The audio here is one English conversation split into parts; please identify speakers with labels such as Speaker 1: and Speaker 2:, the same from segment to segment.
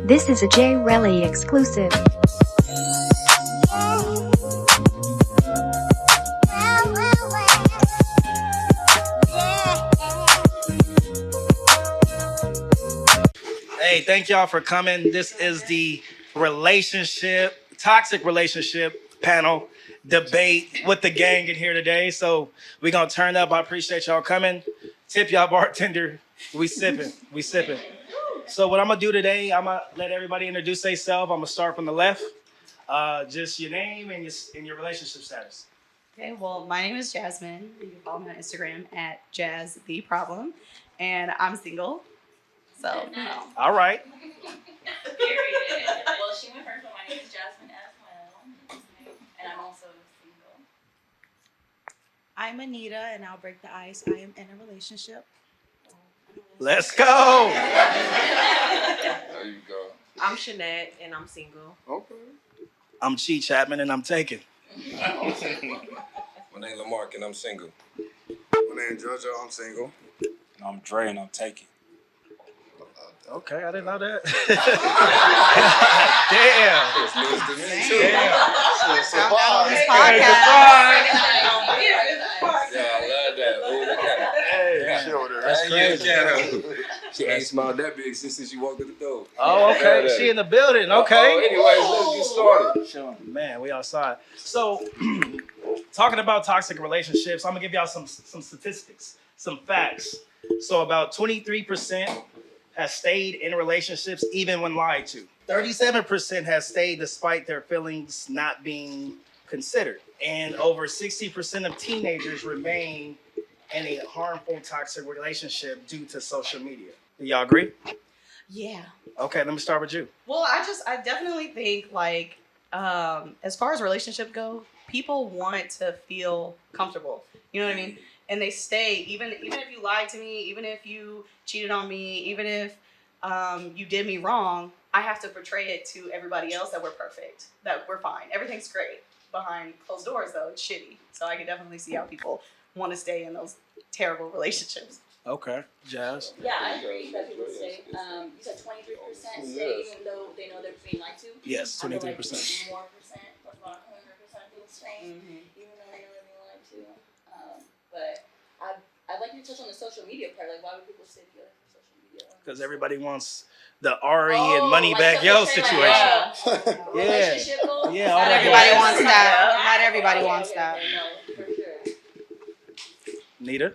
Speaker 1: This is a J Relly exclusive.
Speaker 2: Hey, thank y'all for coming. This is the toxic relationship panel debate with the gang in here today. So we're gonna turn up. I appreciate y'all coming. Tip y'all bartender. We sipping. So what I'm gonna do today, I'm gonna let everybody introduce themselves. I'm gonna start from the left. Just your name and your relationship status.
Speaker 3: Okay, well, my name is Jasmine. You can follow me on Instagram at Jazz the Problem, and I'm single. So,
Speaker 2: All right.
Speaker 4: Period. Well, she went first, but my name is Jasmine as well. And I'm also single.
Speaker 5: I'm Anita, and I'll break the ice. I am in a relationship.
Speaker 2: Let's go.
Speaker 6: There you go.
Speaker 7: I'm Shanette, and I'm single.
Speaker 6: Okay.
Speaker 2: I'm Chee Chatman and I'm taken.
Speaker 6: My name Lamarck and I'm single.
Speaker 8: My name JoJo, I'm single.
Speaker 9: I'm Dre and I'm taking.
Speaker 2: Okay, I didn't know that. Damn.
Speaker 6: It's news to me too.
Speaker 5: Shout out on this podcast.
Speaker 6: Yeah, I love that. Oh, look at it.
Speaker 2: Hey, that's crazy.
Speaker 6: She ain't smiled that big since she walked through the door.
Speaker 2: Oh, okay. She in the building. Okay.
Speaker 6: Anyways, let's get started.
Speaker 2: Man, we outside. So, talking about toxic relationships, I'm gonna give y'all some statistics, some facts. So, about 23% has stayed in relationships even when lied to. 37% has stayed despite their feelings not being considered. And over 60% of teenagers remain in a harmful toxic relationship due to social media. Do y'all agree?
Speaker 3: yeah.
Speaker 2: Okay, let me start with you.
Speaker 3: Well, I definitely think, like, as far as relationships go, people want to feel comfortable. You know what I mean? And they stay, even if you lied to me, even if you cheated on me, even if you did me wrong, I have to portray it to everybody else that we're perfect, that we're fine. Everything's great. Behind closed doors, though, it's shitty. So I can definitely see how people want to stay in those terrible relationships.
Speaker 2: Okay, Jazz.
Speaker 4: Yeah, I agree that people stay. You said 23% stay even though they know they're being lied to?
Speaker 2: Yes, 23%.
Speaker 4: I feel like more percent, that's about 100% of people stay, even though they know they're being lied to. But I'd like you to touch on the social media part. Like, why would people stay together for social media?
Speaker 2: Because everybody wants the Ari and Moneybag Yo situation.
Speaker 4: Yeah. Relationship goals?
Speaker 2: Yeah,
Speaker 5: Not everybody wants that. Not everybody wants that.
Speaker 4: No, for sure.
Speaker 2: Nita?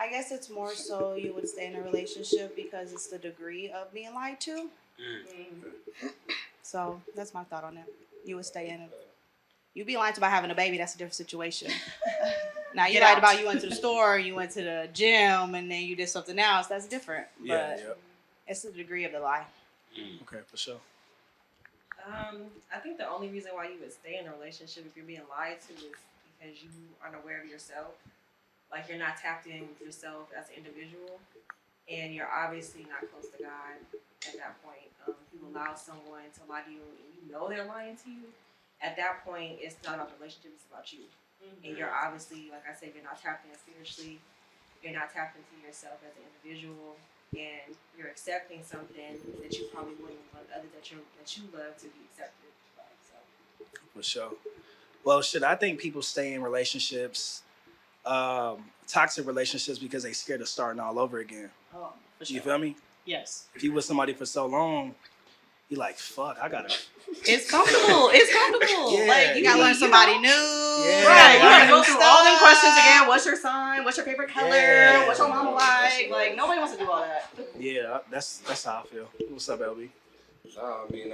Speaker 5: I guess it's more so you would stay in a relationship because it's the degree of being lied to. So that's my thought on it. You would stay in it. You be lied to about having a baby, that's a different situation. Now you lied about you went to the store, you went to the gym, and then you did something else. That's different. But it's the degree of the lie.
Speaker 2: Okay, for sure.
Speaker 7: I think the only reason why you would stay in a relationship if you're being lied to is because you aren't aware of yourself. Like, you're not tapped in with yourself as an individual, and you're obviously not close to God at that point. You allow someone to lie to you, and you know they're lying to you. At that point, it's not about the relationship, it's about you. And you're obviously, like I said, you're not tapped in spiritually. You're not tapped into yourself as an individual, and you're accepting something that you probably wouldn't want others that you love to be accepted by. So.
Speaker 2: For sure. Well, I think people stay in relationships, toxic relationships, because they scared of starting all over again.
Speaker 3: Oh, for sure.
Speaker 2: You feel me?
Speaker 3: Yes.
Speaker 2: If you with somebody for so long, you're like, fuck, I gotta.
Speaker 3: It's comfortable. It's comfortable.
Speaker 2: Yeah,
Speaker 3: Like,
Speaker 5: You gotta learn somebody new.
Speaker 2: Yeah.
Speaker 3: Right, you gotta go
Speaker 5: New
Speaker 3: through all them
Speaker 5: stuff.
Speaker 3: questions again. What's your sign? What's your favorite color?
Speaker 2: Yeah.
Speaker 3: What's your mama like? Like, nobody wants to do all that.
Speaker 2: Yeah, that's how I feel. What's up, LB?
Speaker 6: Nah, I mean,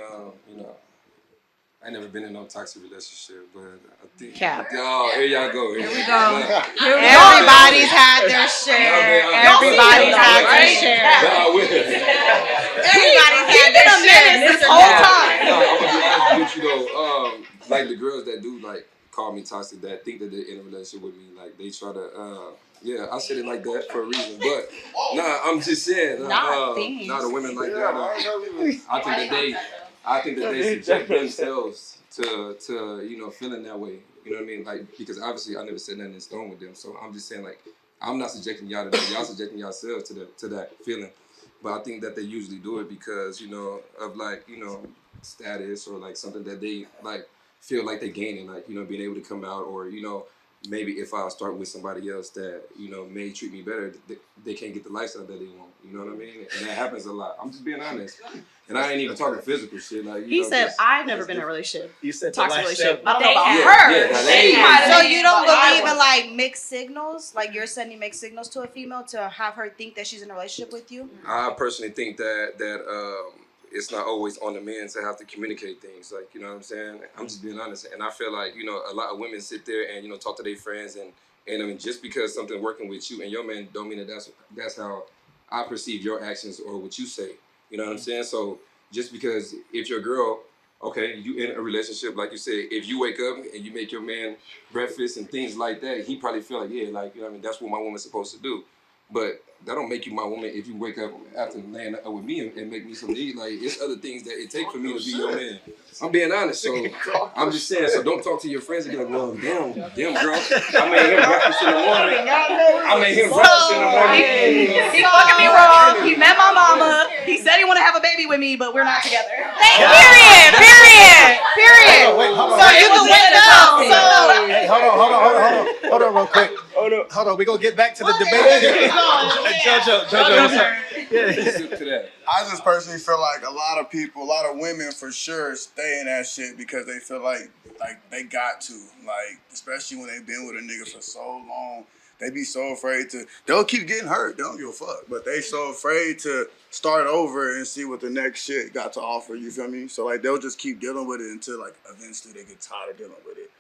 Speaker 6: I ain't never been in no toxic relationship, but I think.
Speaker 3: Cap.
Speaker 6: Oh, here y'all go.
Speaker 5: Here we
Speaker 6: Look.
Speaker 5: go.
Speaker 3: Here we go.
Speaker 5: Everybody's had their share.
Speaker 6: Y'all see
Speaker 5: Everybody's
Speaker 3: it,
Speaker 5: had their
Speaker 3: right?
Speaker 5: share.
Speaker 6: Nah, with it.
Speaker 5: Everybody's had their share.
Speaker 3: This whole time.
Speaker 6: No, I'm gonna be honest with you though. Like, the girls that do like call me toxic, that think that they're in a relationship with me, like they try to. Yeah, I said it like that for a reason, but nah, I'm just saying. Not the women like that. I think that they subject themselves to feeling that way. You know what I mean? Like, because obviously I never said nothing in stone with them, so I'm just saying, like, I'm not subjecting y'all to that. Y'all subjecting yourselves to that feeling. But I think that they usually do it because, you know, of like, you know, status or like something that they like feel like they're gaining, like, you know, being able to come out, or, you know, maybe if I start with somebody else that, you know, may treat me better, they can't get the lifestyle that they want. You know what I mean? And that happens a lot. I'm just being honest. And I ain't even talking physical shit. Like,
Speaker 3: He said, I've never been in a relationship.
Speaker 2: You said the
Speaker 3: Toxic
Speaker 2: lifestyle.
Speaker 3: relationship. I don't know about
Speaker 6: Yeah,
Speaker 3: her.
Speaker 6: now
Speaker 3: She
Speaker 6: they-
Speaker 3: might have
Speaker 5: So
Speaker 3: been,
Speaker 5: you don't
Speaker 3: but I
Speaker 5: believe in
Speaker 3: wasn't.
Speaker 5: like mixed signals? Like you're sending mixed signals to a female to have her think that she's in a relationship with you?
Speaker 6: I personally think that it's not always on the men to have to communicate things. Like, you know what I'm saying? I'm just being honest. And I feel like, you know, a lot of women sit there and, you know, talk to their friends and I mean, just because something working with you and your man don't mean that that's how I perceive your actions or what you say. You know what I'm saying? So just because if your girl, okay, you in a relationship, like you said, if you wake up and you make your man breakfast and things like that, he probably feel like, yeah, like, you know what I mean, that's what my woman's supposed to do. But that don't make you my woman if you wake up after laying up with me and make me something to eat. Like, it's other things that it takes for me to be your man. I'm being honest, so I'm just saying, so don't talk to your friends and be like, well, damn, girl. I made him breakfast in the morning.
Speaker 3: He fucking me wrong. He met my mama. He said he want to have a baby with me, but we're not together.
Speaker 5: Period.
Speaker 2: Wait, hold on.
Speaker 5: So you can wake up.
Speaker 2: Hey, hold on real quick. Hold on, we gonna get back to the debate. Jojo, what's up?
Speaker 8: I just personally feel like a lot of women for sure stay in that shit because they feel like they got to, like, especially when they've been with a nigga for so long. They be so afraid they'll keep getting hurt. They don't give a fuck. But they so afraid to start over and see what the next shit got to offer, you feel me? So, like, they'll just keep dealing with it until, like, eventually they get tired of dealing with it.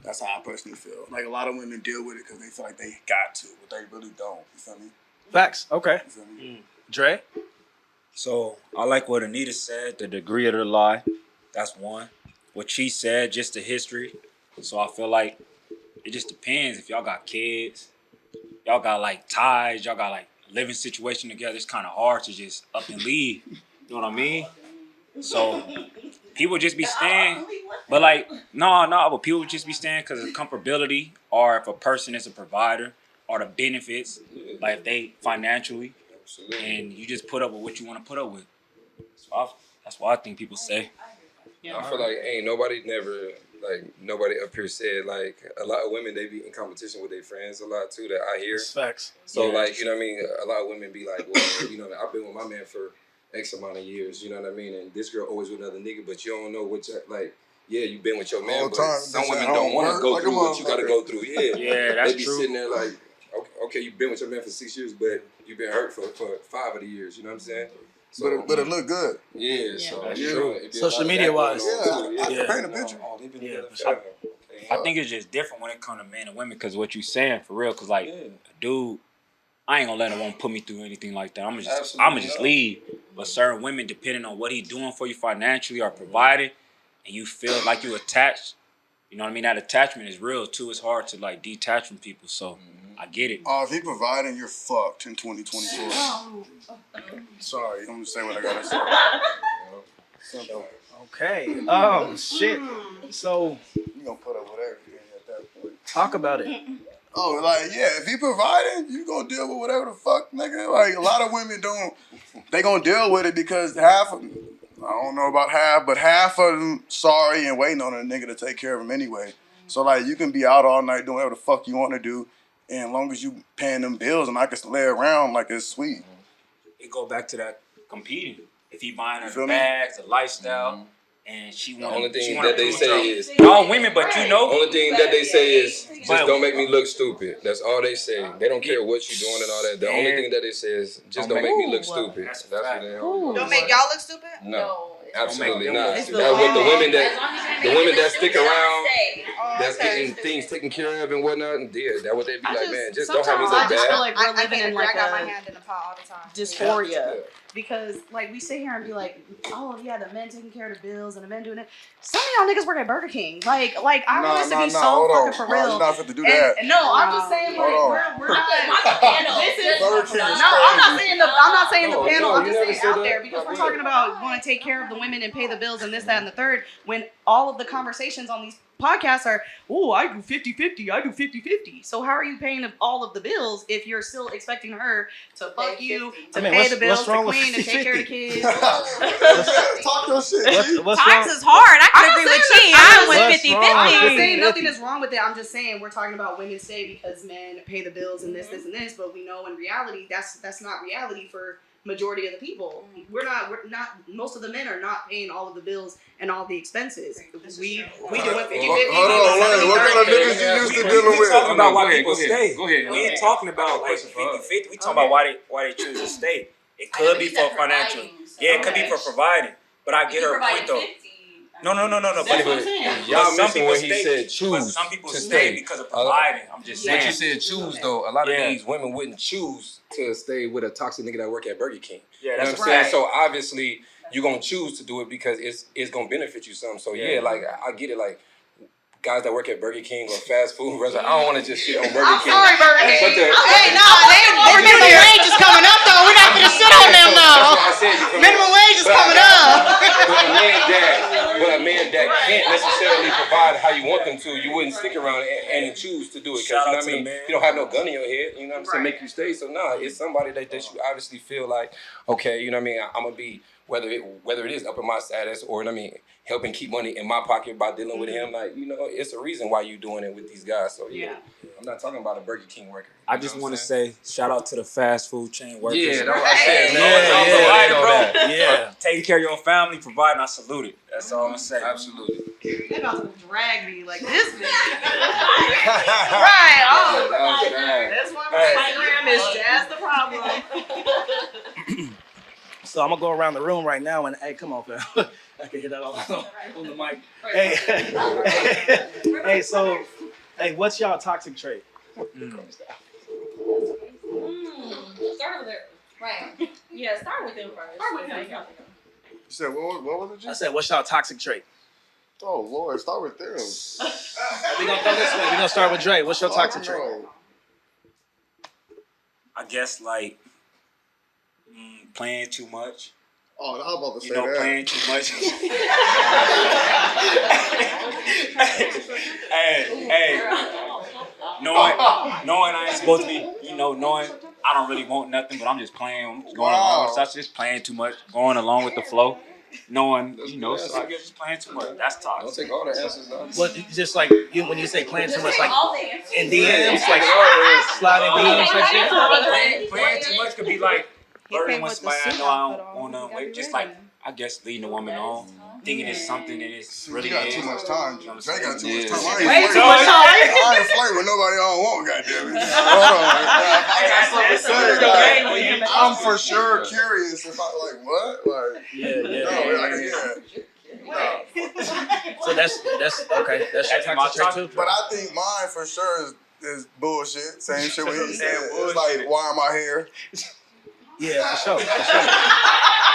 Speaker 8: That's how I personally feel. Like, a lot of women deal with it because they feel like they got to, but they really don't, you feel me?
Speaker 2: Facts, okay.
Speaker 8: You feel me?
Speaker 2: Dre?
Speaker 9: So I like what Anita said, the degree of the lie. That's one. What she said, just the history. So I feel like it just depends. If y'all got kids, y'all got like ties, y'all got like a living situation together, it's kind of hard to just up and leave. You know what I mean? So people just be staying. But like, no, but people just be staying because of comfortability, or if a person is a provider, or the benefits, like if they financially. And you just put up with what you want to put up with. So that's what I think people say.
Speaker 6: I feel like ain't nobody up here said, like, a lot of women, they be in competition with their friends a lot too, that I hear.
Speaker 2: Facts.
Speaker 6: So, like, you know what I mean? A lot of women be like, well, you know, I've been with my man for X amount of years, you know what I mean? And this girl always with another nigga, but you don't know what like, yeah, you've been with your man, but some women don't want to go through what you got to go through.
Speaker 9: Yeah, that's
Speaker 6: they be
Speaker 9: true.
Speaker 6: sitting there like, okay, you've been with your man for 6 years, but you've been hurt for 5 of the years, you know what I'm saying? So,
Speaker 8: But it look good.
Speaker 6: yeah, so
Speaker 9: that's
Speaker 6: you
Speaker 9: true.
Speaker 6: know, it be
Speaker 2: Social
Speaker 6: a lot of
Speaker 2: media
Speaker 6: that
Speaker 2: wise.
Speaker 6: going on, too.
Speaker 8: Paint a picture.
Speaker 6: Oh, they've been
Speaker 2: Yeah,
Speaker 6: together
Speaker 2: for sure.
Speaker 6: forever. Okay.
Speaker 9: I think it's just different when it comes to men and women, because what you saying for real, because like, dude, I ain't gonna let a woman put me through anything like that. I'm gonna just leave. But certain women, depending on what he's doing for you financially or providing, and you feel like you attached, you know what I mean? That attachment is real too. It's hard to like detach from people. So I get it.
Speaker 8: Oh, if he providing, you're fucked in 2024. Sorry, I'm gonna say what I gotta say. Simple.
Speaker 2: Okay. Shit. So
Speaker 8: You gonna put up with everything at that point.
Speaker 2: talk about it.
Speaker 8: Oh, like, yeah, if he providing, you gonna deal with whatever the fuck, nigga. Like, a lot of women they gonna deal with it because half of them, I don't know about half, but half of them sorry and waiting on a nigga to take care of them anyway. So, like, you can be out all night doing whatever the fuck you want to do, and as long as you paying them bills and I can lay around, like, it's sweet.
Speaker 9: It go back to that competing. If he buying her
Speaker 8: feel
Speaker 9: the
Speaker 8: me?
Speaker 9: bags, the lifestyle, and she
Speaker 6: The
Speaker 9: want
Speaker 6: only thing that they say is,
Speaker 9: all women, but you know,
Speaker 6: only thing that they say is, just
Speaker 9: But-
Speaker 6: don't make me look stupid. That's all they say. They don't care what you're doing and all that. The only thing that they say is, just don't make me look stupid.
Speaker 9: That's
Speaker 6: That's what they always
Speaker 5: Don't make y'all look stupid?
Speaker 6: No,
Speaker 4: it's
Speaker 6: absolutely
Speaker 9: don't
Speaker 6: not.
Speaker 9: make
Speaker 6: That's
Speaker 9: them
Speaker 6: what the women
Speaker 4: as long as you
Speaker 6: that
Speaker 4: make it look
Speaker 6: stick
Speaker 4: stupid,
Speaker 6: around,
Speaker 5: Oh,
Speaker 6: that's
Speaker 5: okay.
Speaker 6: getting things taken care of and whatnot, and yeah, that what they be like, man, just don't have me
Speaker 3: sometimes
Speaker 6: look
Speaker 3: I just feel
Speaker 6: bad.
Speaker 3: like we're
Speaker 5: I
Speaker 3: living
Speaker 5: can't
Speaker 3: in
Speaker 5: agree.
Speaker 3: like
Speaker 5: I got my
Speaker 3: a
Speaker 5: hand in the pot all the time.
Speaker 3: dysphoria.
Speaker 6: Yeah.
Speaker 3: Because, like, we sit here and be like, oh, yeah, the men taking care of the bills and the men doing it. Some of y'all niggas work at Burger King. Like I want us to be so
Speaker 8: hold on.
Speaker 3: fucking for
Speaker 8: No,
Speaker 3: real.
Speaker 8: you're not fit to do that.
Speaker 3: And no, I'm just saying, like,
Speaker 8: Hold on.
Speaker 3: we're not. This is,
Speaker 8: Burger King is
Speaker 3: no, I'm not saying the
Speaker 6: No,
Speaker 3: panel.
Speaker 6: no,
Speaker 3: I'm
Speaker 6: you
Speaker 3: just
Speaker 6: never
Speaker 3: saying
Speaker 6: said
Speaker 3: out
Speaker 6: that.
Speaker 3: there because we're talking about want to take care of the women and pay the bills and this, that, and the third. When all of the conversations on these podcasts are, oh, I do 50-50, I do 50-50. So how are you paying all of the bills if you're still expecting her to fuck you, to pay the bills, to clean, to take care of the kids?
Speaker 8: Talk your shit.
Speaker 2: What's
Speaker 5: Tax
Speaker 2: wrong?
Speaker 5: is hard. I can agree with Chee. I'm with
Speaker 2: What's
Speaker 5: 50-50.
Speaker 2: wrong?
Speaker 3: I'm not saying
Speaker 2: 50-50.
Speaker 3: nothing is wrong with it. I'm just saying we're talking about women stay because men pay the bills and this, and this. But we know in reality that's not reality for majority of the people. We're not. Most of the men are not paying all of the bills and all the expenses. We do it 50-50.
Speaker 8: Hold on, wait. What kind of niggas you used to dealing
Speaker 9: We
Speaker 8: with?
Speaker 9: talking about why
Speaker 6: Go ahead,
Speaker 9: people
Speaker 6: go ahead.
Speaker 9: stay.
Speaker 6: Go ahead.
Speaker 9: We ain't talking about like 50-50. We talking about why they choose to stay. It could be for financial. Yeah, it could be for providing. But I get her point though. No.
Speaker 3: That's what I'm saying.
Speaker 6: Y'all
Speaker 9: some
Speaker 6: missing
Speaker 9: people
Speaker 6: when he
Speaker 9: stay.
Speaker 6: said
Speaker 9: But
Speaker 6: choose
Speaker 9: some people
Speaker 6: to
Speaker 9: stay
Speaker 6: stay.
Speaker 9: because of providing. I'm just saying.
Speaker 6: But you said choose though. A lot of
Speaker 9: Yeah.
Speaker 6: these women wouldn't choose to stay with a toxic nigga that work at Burger King.
Speaker 9: Yeah,
Speaker 6: You know
Speaker 9: that's
Speaker 6: what I'm saying?
Speaker 9: right.
Speaker 6: So obviously you're gonna choose to do it because it's gonna benefit you some. So yeah, like I get it. Like guys that work at Burger King or fast food restaurant, I don't want to just shit on Burger King.
Speaker 3: Sorry, Burger King.
Speaker 6: But
Speaker 5: Hey, their minimum wage is coming up though. We're not gonna shit on them
Speaker 6: That's
Speaker 5: though.
Speaker 6: what I said. You feel me?
Speaker 5: Minimum wage is
Speaker 6: But-
Speaker 5: coming up.
Speaker 6: But a man that can't necessarily provide how you want them to, you wouldn't stick around and choose to do it. Because
Speaker 9: Shout
Speaker 6: you know
Speaker 9: out
Speaker 6: what
Speaker 9: to
Speaker 6: I mean?
Speaker 9: the man.
Speaker 6: You don't have no gun in your head, you know what I'm saying?
Speaker 3: Right.
Speaker 6: Make you stay. So nah, it's somebody that you obviously feel like, okay, you know what I mean, I'm gonna be whether it is up in my status or, you know what I mean, helping keep money in my pocket by dealing with him. Like, you know, it's a reason why you doing it with these guys. So yeah. I'm not talking about a Burger King worker.
Speaker 9: I just want to say shout out to the fast food chain workers.
Speaker 6: Yeah, that's what I said, man.
Speaker 9: Yeah,
Speaker 6: Providing,
Speaker 9: bro. Yeah, taking care of your family, providing. I salute it. That's all I'm gonna say.
Speaker 6: Absolutely.
Speaker 3: They about to drag me like this nigga. Right. Oh, that's why my Instagram is Jazz the Problem.
Speaker 2: So I'm gonna go around the room right now and hey, come on, fam. I can hit that on the mic. Hey, hey, so hey, what's y'all toxic trait?
Speaker 4: Start with it. Right. Yeah, start with them first. Start with them.
Speaker 8: You said what was it?
Speaker 2: I said, what's y'all toxic trait?
Speaker 8: Oh Lord, start with them.
Speaker 2: We gonna go this way. We gonna start with Dre. What's your toxic trait?
Speaker 9: I guess like playing too much.
Speaker 8: Oh, I was about to say
Speaker 9: You know,
Speaker 8: that.
Speaker 9: playing too much. hey, knowing I ain't supposed to be, knowing I don't really want nothing, but I'm just playing, I'm just going along. So that's just playing too much, going along with the flow. Knowing, so I guess just playing too much. That's
Speaker 6: Don't
Speaker 9: toxic.
Speaker 6: take all the answers, though.
Speaker 2: What just like when you say playing too much, like in DMs, like sliding DMs, like shit.
Speaker 9: Playing too much could be like flirting
Speaker 5: came
Speaker 9: with
Speaker 5: with the
Speaker 9: somebody I
Speaker 5: suit
Speaker 9: know I
Speaker 5: outfit
Speaker 9: don't
Speaker 5: on.
Speaker 9: want
Speaker 5: You
Speaker 9: nothing
Speaker 5: gotta
Speaker 9: with.
Speaker 5: be
Speaker 9: Just
Speaker 5: ready.
Speaker 9: like, I guess leading a woman on, thinking it's something that it's really
Speaker 8: You got
Speaker 9: is.
Speaker 8: too much time.
Speaker 9: You know what I'm
Speaker 8: Dre got too
Speaker 6: saying?
Speaker 8: much time.
Speaker 3: Way too much time.
Speaker 8: I ain't flirt with nobody I don't want, goddamn it. Hold on. I'm for sure curious if I like what? Like
Speaker 2: So that's okay. That's your toxic trait too.
Speaker 8: But I think mine for sure is bullshit. Same shit what he said. It's like, why am I here?
Speaker 2: Yeah, for sure.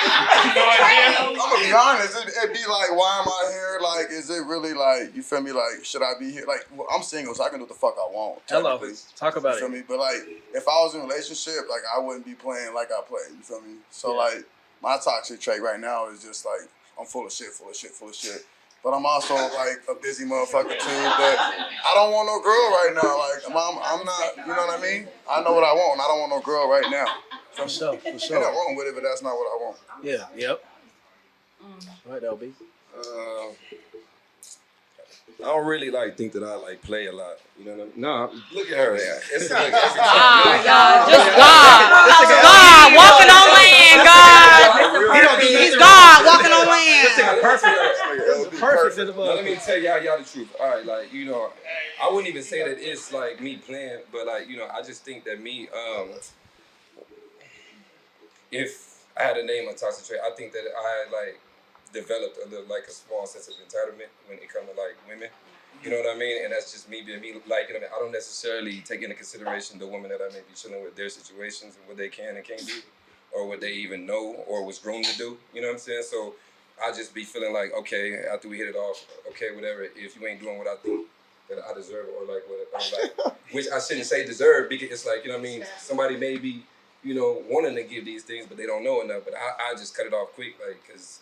Speaker 8: I'm gonna be honest. It'd be like, why am I here? Like, is it really like, you feel me? Like, should I be here? Like, well, I'm single, so I can do what the fuck I want.
Speaker 2: Hello.
Speaker 8: technically.
Speaker 2: Talk about
Speaker 8: You feel
Speaker 2: it.
Speaker 8: me? But like, if I was in a relationship, like, I wouldn't be playing like I play. You feel me? So like, my toxic trait right now is just like, I'm full of shit. But I'm also like a busy motherfucker too. But I don't want no girl right now. Like, I'm not. You know what I mean? I know what I want. I don't want no girl right now.
Speaker 2: For sure.
Speaker 8: Ain't nothing wrong with it, but that's not what I want.
Speaker 2: Yeah. Yep. Go ahead, LB.
Speaker 6: I don't really think that I play a lot. You know what I mean? No, look at her. It's like
Speaker 5: God, God walking on land, God. He's God walking on land.
Speaker 2: Perfect for the
Speaker 6: Now, let me tell y'all the truth. All right, I wouldn't even say that it's like me playing, but I just think that me, if I had to name a toxic trait, I think that I developed a little a small sense of entitlement when it comes to women. You know what I mean? And that's just me being me. I don't necessarily take into consideration the women that I may be chilling with, their situations and what they can and can't do, or what they even know or was groomed to do. You know what I'm saying? So I just be feeling like, okay, after we hit it off, okay, whatever. If you ain't doing what I think that I deserve, or whatever, which I shouldn't say deserve, because it's you know what I mean? Somebody may be, wanting to give these things, but they don't know enough. But I just cut it off quick, because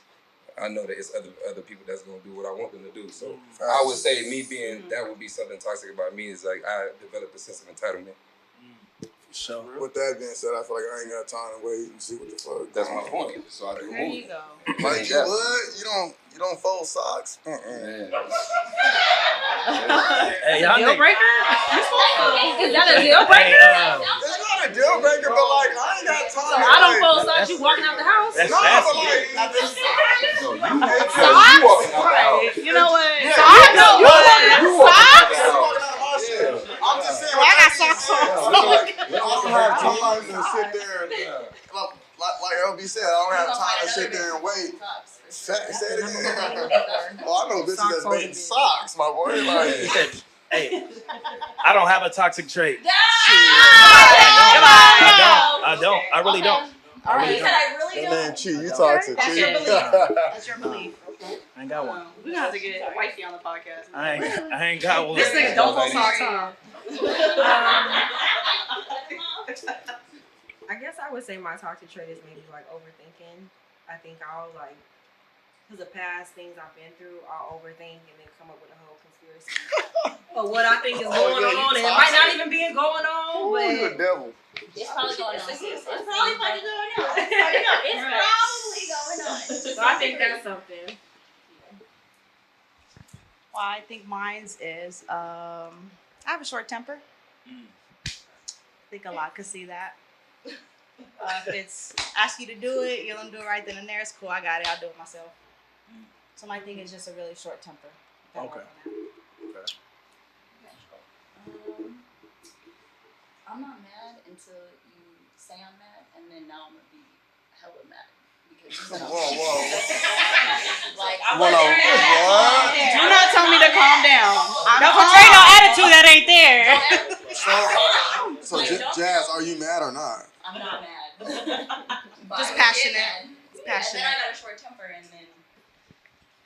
Speaker 6: I know that it's other people that's gonna do what I want them to do. So I would say me being that would be something toxic about me is like I developed a sense of entitlement.
Speaker 2: So
Speaker 8: with that being said, I feel like I ain't got time to wait and see what the fuck.
Speaker 6: That's my point. So I do
Speaker 5: There
Speaker 6: move.
Speaker 5: you go.
Speaker 8: Like you would? You don't fold socks?
Speaker 6: Man.
Speaker 2: hey, y'all
Speaker 3: Deal
Speaker 2: niggas.
Speaker 3: breaker?
Speaker 4: Is that a deal breaker?
Speaker 8: It's not a deal breaker, but like I ain't got time.
Speaker 3: So I don't fold socks. You walking out the house?
Speaker 2: That's
Speaker 8: No, but
Speaker 2: nasty.
Speaker 8: like at this
Speaker 6: No, you walking out the house.
Speaker 3: You know what?
Speaker 8: Yeah,
Speaker 3: Socks?
Speaker 8: you
Speaker 3: You
Speaker 6: You walking out the
Speaker 8: I'm
Speaker 6: house.
Speaker 8: walking out of my shit. I'm just saying.
Speaker 5: Well, I got socks on.
Speaker 8: I don't have time to sit there and like LB said, I don't have time to sit there and wait. Say it again. Well, I know bitches that's making socks, my boy. Like,
Speaker 2: Hey, I don't have a toxic trait. I don't. I really don't.
Speaker 4: All right, you said I really
Speaker 8: that
Speaker 4: don't.
Speaker 8: name Chee, you toxic,
Speaker 3: That's
Speaker 8: Chee.
Speaker 3: your belief. That's your belief.
Speaker 2: I ain't got one.
Speaker 3: We're gonna have to get wifey on the podcast.
Speaker 2: I ain't got one.
Speaker 3: This nigga don't fold socks, huh?
Speaker 7: I guess I would say my toxic trait is maybe like overthinking. I think I'll like, because of past things I've been through, I'll overthink and then come up with a whole conspiracy of what I think is going on, and it might not even be going on,
Speaker 8: Ooh, you a
Speaker 7: but
Speaker 8: devil.
Speaker 4: It's probably going on. It's probably fucking going on. It's probably going on.
Speaker 7: so I think that's something.
Speaker 5: Well, I think mine's is I have a short temper. I think a lot could see that. If it's ask you to do it, you don't do it right then and there. It's cool. I got it. I'll do it myself. So my thing is just a really short temper.
Speaker 2: Okay.
Speaker 4: I'm not mad until you say I'm mad, and then now I'm gonna be hella mad because
Speaker 8: Whoa.
Speaker 4: like I
Speaker 8: What?
Speaker 5: Do not tell me to calm down.
Speaker 3: I'm
Speaker 5: Don't
Speaker 3: calm.
Speaker 5: portray no attitude that ain't there.
Speaker 8: So Jazz, are you mad or not?
Speaker 4: I'm not mad. But
Speaker 5: Just
Speaker 4: I
Speaker 5: passionate.
Speaker 4: get mad.
Speaker 5: It's
Speaker 4: Yeah,
Speaker 5: passionate.
Speaker 4: and then I got a short temper, and then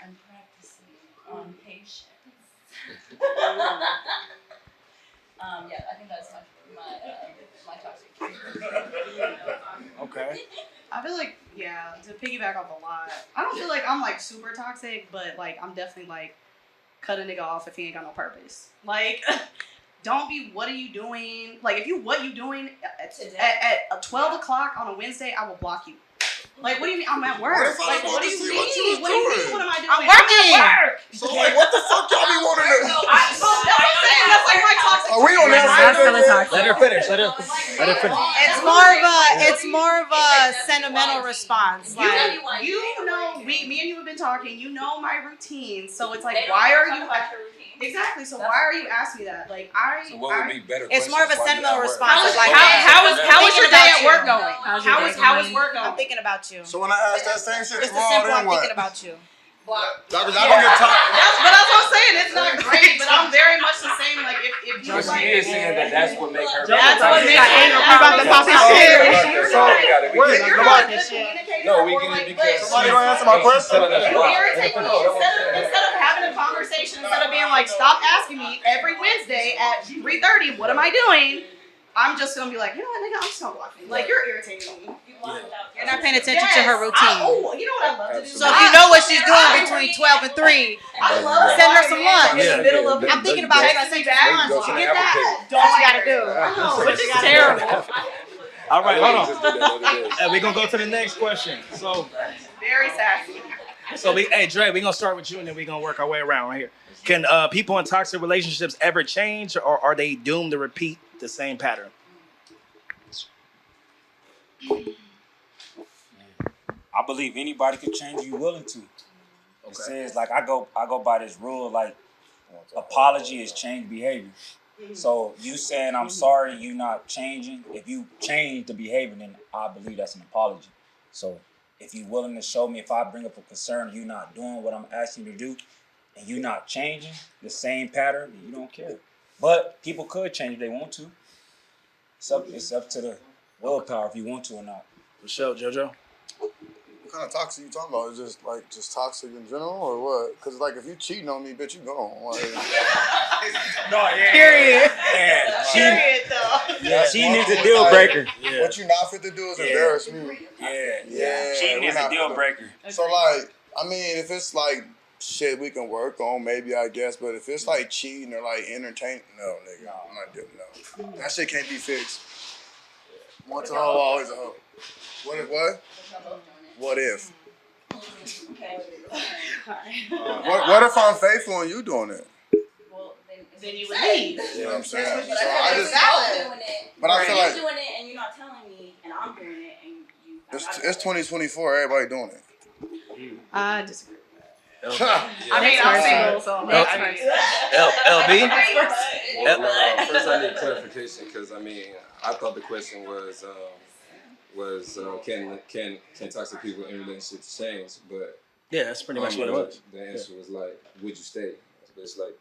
Speaker 4: I'm practicing on patience. Yeah, I think that's my toxic trait.
Speaker 2: Okay.
Speaker 3: I feel like, yeah, to piggyback off a lot, I don't feel like I'm like super toxic, but like I'm definitely like cut a nigga off if he ain't got no purpose. Like, don't be, what are you doing? Like, if what you doing at 12 o'clock on a Wednesday, I will block you. Like, what do you mean? I'm at work.
Speaker 8: What if I
Speaker 3: Like,
Speaker 8: was
Speaker 3: what
Speaker 8: about
Speaker 3: do
Speaker 8: to
Speaker 3: you
Speaker 8: see what you
Speaker 3: mean?
Speaker 8: was
Speaker 3: What do you mean?
Speaker 8: doing?
Speaker 3: What am I doing?
Speaker 5: I'm working.
Speaker 3: at work.
Speaker 8: So like, what the fuck y'all be wanting to?
Speaker 3: So that's what I'm saying. That's like my toxic.
Speaker 8: Are we on that
Speaker 7: That's
Speaker 8: side?
Speaker 7: hella toxic.
Speaker 2: Let her finish. Let her finish.
Speaker 5: It's more of a sentimental response. Like,
Speaker 3: You know, me and you have been talking. You know my routine, so it's like,
Speaker 4: They don't
Speaker 3: why are
Speaker 4: talk
Speaker 3: you?
Speaker 4: about your routine.
Speaker 3: Exactly. So why are you asking me that? Like,
Speaker 6: So what would be better?
Speaker 5: it's more of a
Speaker 6: questions
Speaker 5: sentimental
Speaker 6: while you at work?
Speaker 5: response. It's like,
Speaker 3: How is your day at work
Speaker 5: going?
Speaker 3: going?
Speaker 7: How's your
Speaker 3: How
Speaker 7: day
Speaker 3: is
Speaker 7: going?
Speaker 3: work going?
Speaker 5: I'm thinking about you.
Speaker 8: So when I ask that same shit
Speaker 5: It's the
Speaker 8: tomorrow,
Speaker 5: simple.
Speaker 8: then
Speaker 5: I'm
Speaker 8: what?
Speaker 5: thinking about you.
Speaker 8: Y'all gonna get tired.
Speaker 3: But that's what I'm saying. It's not great, but I'm very much the same. Like if you
Speaker 9: So
Speaker 3: like,
Speaker 9: she is saying that that's what makes her.
Speaker 3: That's what makes
Speaker 5: You
Speaker 3: it.
Speaker 5: about to pop his shit.
Speaker 6: So we got it. We
Speaker 8: Wait,
Speaker 6: get it.
Speaker 3: You're not a good communicator.
Speaker 6: No, we
Speaker 3: or
Speaker 6: get
Speaker 3: like,
Speaker 6: it because
Speaker 8: Somebody gonna answer my question?
Speaker 6: telling us
Speaker 3: You
Speaker 6: why.
Speaker 3: irritate me instead of having a conversation, instead of being like, stop asking me every Wednesday at 3:30, what am I doing? I'm just gonna be like, you know what, nigga, I'm just gonna block you. Like, you're irritating me.
Speaker 5: You're not paying attention to her routine.
Speaker 3: Oh, you know what I love to do?
Speaker 5: So if you know what she's doing between 12 and 3,
Speaker 3: I love
Speaker 5: send her
Speaker 3: talking
Speaker 5: some
Speaker 3: in
Speaker 5: lunch.
Speaker 3: the middle of
Speaker 5: I'm thinking about it. I
Speaker 3: texting me
Speaker 5: sent you
Speaker 3: back.
Speaker 6: Go to
Speaker 5: lunch.
Speaker 6: the
Speaker 5: Get
Speaker 6: Apple
Speaker 5: that.
Speaker 6: Pay.
Speaker 5: That's what you gotta do.
Speaker 3: Which is terrible.
Speaker 2: All right, hold
Speaker 6: Just
Speaker 2: on.
Speaker 6: did that the other day.
Speaker 2: Hey, we're gonna go to the next question.
Speaker 3: Very sassy.
Speaker 2: Hey Dre, we're gonna start with you and then we're gonna work our way around right here. Can people in toxic relationships ever change, or are they doomed to repeat the same pattern?
Speaker 9: I believe anybody can change if you're willing to. It says like I go by this rule like apology is change behavior. So you saying I'm sorry, you not changing. If you change the behavior, then I believe that's an apology. So if you're willing to show me, if I bring up a concern, you not doing what I'm asking you to do, and you not changing the same pattern, then you don't care. But people could change if they want to. It's up to the willpower if you want to or not.
Speaker 2: For sure, JoJo.
Speaker 8: What kind of toxic you talking about? Is just toxic in general, or what? Because like if you cheating on me, bitch, you gone. Like,
Speaker 5: Period.
Speaker 9: Yeah,
Speaker 5: Period, though.
Speaker 9: yeah, cheating is a deal breaker.
Speaker 8: what you not fit to do is embarrass me.
Speaker 9: Yeah,
Speaker 8: Yeah,
Speaker 9: cheating
Speaker 8: we're
Speaker 9: is a
Speaker 8: not
Speaker 9: deal
Speaker 8: finna-
Speaker 9: breaker.
Speaker 8: So like, I mean, if it's like shit we can work on, maybe I guess. But if it's like cheating or like entertaining, no, nigga, I'm not doing no. That shit can't be fixed. Once a hoe, always a hoe. What if what? What if? What if I'm faithful and you doing it?
Speaker 4: Well,
Speaker 3: Then you would leave.
Speaker 8: You know what I'm saying?
Speaker 4: But
Speaker 8: So
Speaker 4: I
Speaker 8: I
Speaker 4: feel
Speaker 8: just,
Speaker 4: like you're doing it.
Speaker 8: but I feel
Speaker 4: You're
Speaker 8: like
Speaker 4: doing it and you're not telling me, and I'm doing it, and you.
Speaker 8: it's 2024. Everybody doing it.
Speaker 3: I disagree.
Speaker 2: L-
Speaker 3: I mean, I'm single, so
Speaker 2: Next LB.
Speaker 6: First, I need clarification because I mean, I thought the question was can toxic people in relationships change? But
Speaker 2: Yeah, that's pretty much what it was.
Speaker 6: The answer was like, would you stay? It's like,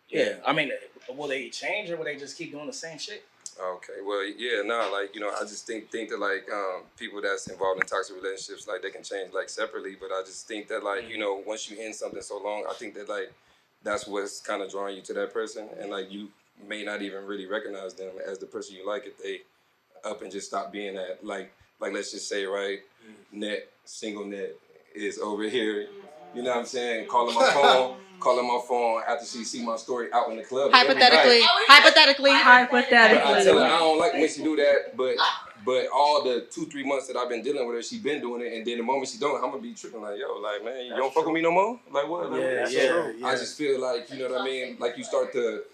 Speaker 2: Yeah, I mean, will they change or will they just keep doing the same shit?
Speaker 6: okay, well, yeah, no, like, you know, I just think that like people that's involved in toxic relationships, like they can change like separately, but I just think that like, you know, once you end something so long, I think that like that's what's kind of drawing you to that person, and like you may not even really recognize them as the person you like if they up and just stop being that. Like let's just say, right, single net is over here, you know what I'm saying, calling my phone after she see my story out in the club.
Speaker 3: Hypothetically.
Speaker 6: But I tell her I don't like when she do that, but all the 2-3 months that I've been dealing with her, she been doing it, and then the moment she don't, I'm gonna be tripping like, yo, like, man, you don't fuck with me no more? Like what? Like,
Speaker 2: Yeah.
Speaker 6: I just feel like, you know what I mean, like you start to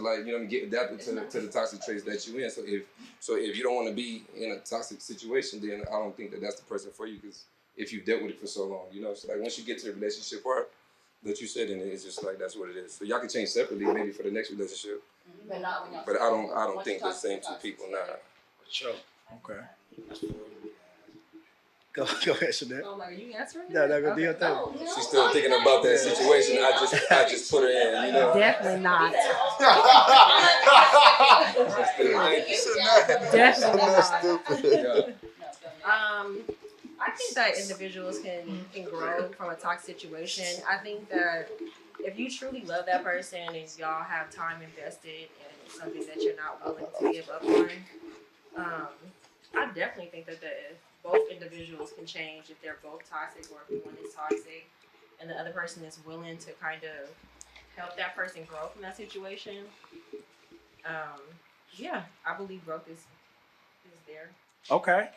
Speaker 6: like, you know, get adapted to the toxic traits that you in. So if you don't want to be in a toxic situation, then I don't think that that's the person for you, because if you've dealt with it for so long, you know, so like once you get to the relationship part that you said in it, it's just like that's what it is. So y'all can change separately maybe for the next relationship.
Speaker 4: But not when y'all.
Speaker 6: But I don't think the same two people now.
Speaker 2: Sure. Okay. Go ahead, Chanel.
Speaker 7: Oh, like, are you answering?
Speaker 2: No, go do your thing.
Speaker 6: She's still thinking about that situation. I just put her in, you know.
Speaker 7: Definitely not.
Speaker 8: Definitely
Speaker 7: Definitely not. I think that individuals can grow from a toxic situation. I think that if you truly love that person and y'all have time invested and it's something that you're not willing to give up on, I definitely think that both individuals can change if they're both toxic, or if one is toxic and the other person is willing to kind of help that person grow from that situation. Yeah, I believe growth is there.
Speaker 2: Okay.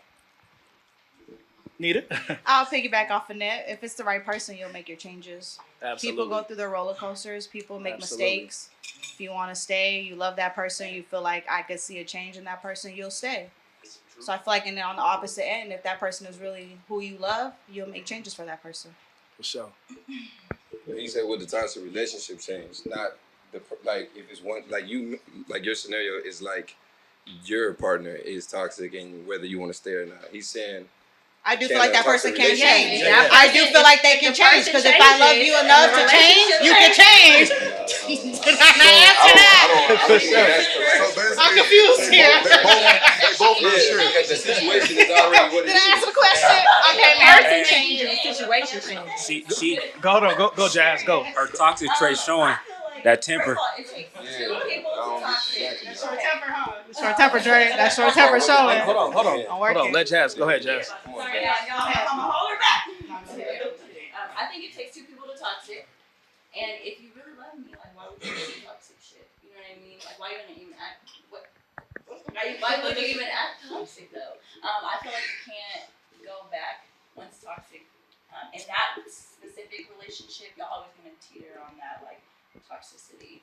Speaker 2: Need it?
Speaker 5: I'll piggyback off of that. If it's the right person, you'll make your changes.
Speaker 2: Absolutely.
Speaker 5: People go through their roller coasters. People make
Speaker 2: Absolutely.
Speaker 5: mistakes. If you want to stay, you love that person, you feel like I could see a change in that person, you'll stay. So I feel like, and then on the opposite end, if that person is really who you love, you'll make changes for that person.
Speaker 2: For sure.
Speaker 6: You said with the toxic relationship change, not the like if it's one like you like your scenario is like your partner is toxic and whether you want to stay or not. He's saying
Speaker 5: I do feel like that person can change.
Speaker 2: Yeah.
Speaker 5: I do feel like they can change, because if I love you enough to change, you can change. Did I not answer that? I'm confused here.
Speaker 8: They both not sure.
Speaker 6: Because the situation is already what it
Speaker 5: Did I
Speaker 6: is.
Speaker 5: answer the question? Okay,
Speaker 7: Person
Speaker 5: man.
Speaker 7: changes, situation changes.
Speaker 9: She
Speaker 2: Go, Jazz, go.
Speaker 9: her toxic trait showing that temper.
Speaker 4: It takes two people to toxic.
Speaker 5: Short temper, huh? Short temper, Dre. That short temper showing.
Speaker 2: Hold on.
Speaker 5: I'm working.
Speaker 2: Let Jazz. Go ahead, Jazz.
Speaker 4: Sorry, y'all. I'm gonna hold her back. I think it takes two people to toxic, and if you really love me, like, why would you do toxic shit? You know what I mean? Like, why you gonna even act? Why would you even act toxic though? I feel like you can't go back once toxic. In that specific relationship, y'all always gonna teeter on that like toxicity.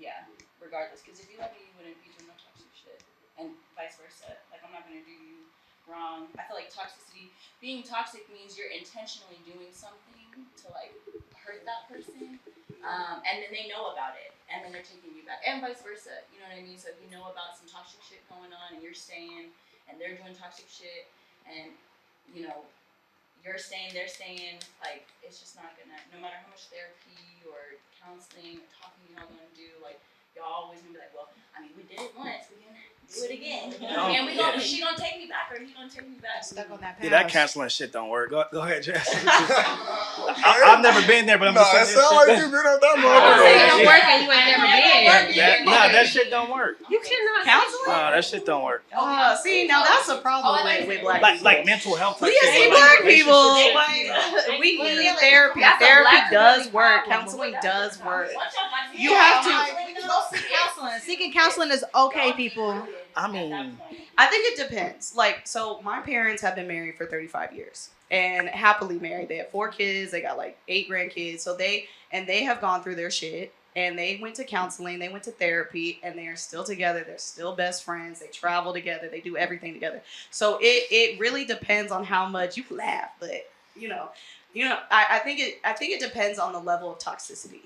Speaker 4: Yeah, regardless. Because if you love me, you wouldn't be doing no toxic shit, and vice versa. Like, I'm not gonna do you wrong. I feel like being toxic means you're intentionally doing something to like hurt that person, and then they know about it, and then they're taking you back, and vice versa. You know what I mean? So if you know about some toxic shit going on, and you're staying, and they're doing toxic shit, and you know you're staying, they're staying, like it's just not gonna. No matter how much therapy or counseling or talking y'all gonna do, like y'all always gonna be like, well, I mean, we did it once, we can Do it again. And she gonna take me back, or he gonna take me back.
Speaker 5: Stuck on that past.
Speaker 2: Yeah, that canceling shit don't work. Go ahead, Jess. I've never been there, but I'm just
Speaker 8: It
Speaker 2: saying.
Speaker 8: sounds like you been at that
Speaker 5: Say it
Speaker 8: motherfucker.
Speaker 5: don't work and you ain't never been.
Speaker 2: That shit don't work.
Speaker 7: You cannot
Speaker 3: Counseling?
Speaker 2: No, that shit don't work.
Speaker 3: See, now that's a problem with black people.
Speaker 2: Like mental health. Type
Speaker 3: Yeah,
Speaker 2: shit,
Speaker 3: see,
Speaker 2: like
Speaker 3: black people,
Speaker 2: relationships.
Speaker 3: like, we need therapy.
Speaker 4: That's a
Speaker 3: Therapy
Speaker 4: black
Speaker 3: does
Speaker 4: community
Speaker 3: work.
Speaker 4: problem.
Speaker 3: Counseling does work.
Speaker 5: You have to go seek counseling. Seeking counseling is okay, people.
Speaker 2: I mean,
Speaker 3: I think it depends. Like, so my parents have been married for 35 years and happily married. They have 4 kids. They got like 8 grandkids. So they have gone through their shit, and they went to counseling. They went to therapy, and they are still together. They're still best friends. They travel together. They do everything together. So it really depends on how much you can laugh, but I think it depends on the level of toxicity.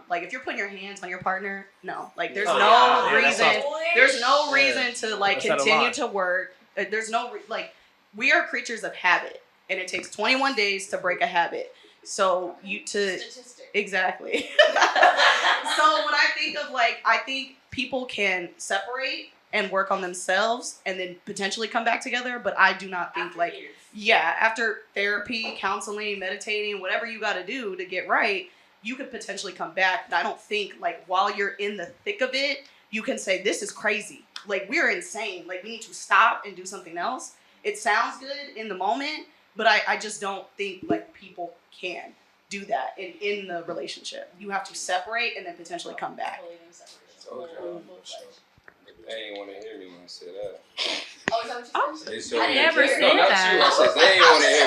Speaker 3: Like if you're putting your hands on your partner, no. Like there's there's no reason to like
Speaker 2: That's out of
Speaker 3: continue
Speaker 2: line.
Speaker 3: to work. There's no like we are creatures of habit, and it takes 21 days to break a habit. So exactly. So when I think of I think people can separate and work on themselves and then potentially come back together, but I do not think after therapy, counseling, meditating, whatever you got to do to get right, you could potentially come back. But I don't think while you're in the thick of it, you can say, this is crazy. Like, we're insane. Like, we need to stop and do something else. It sounds good in the moment, but I just don't think people can do that in the relationship. You have to separate and then potentially come back.
Speaker 6: Told y'all. They ain't want to hear me when I said that.
Speaker 4: Oh, is that what you said?
Speaker 6: They showed
Speaker 7: I
Speaker 6: me
Speaker 7: never
Speaker 6: that.
Speaker 7: said
Speaker 6: No, not
Speaker 7: that.
Speaker 6: you. I said they ain't want to hear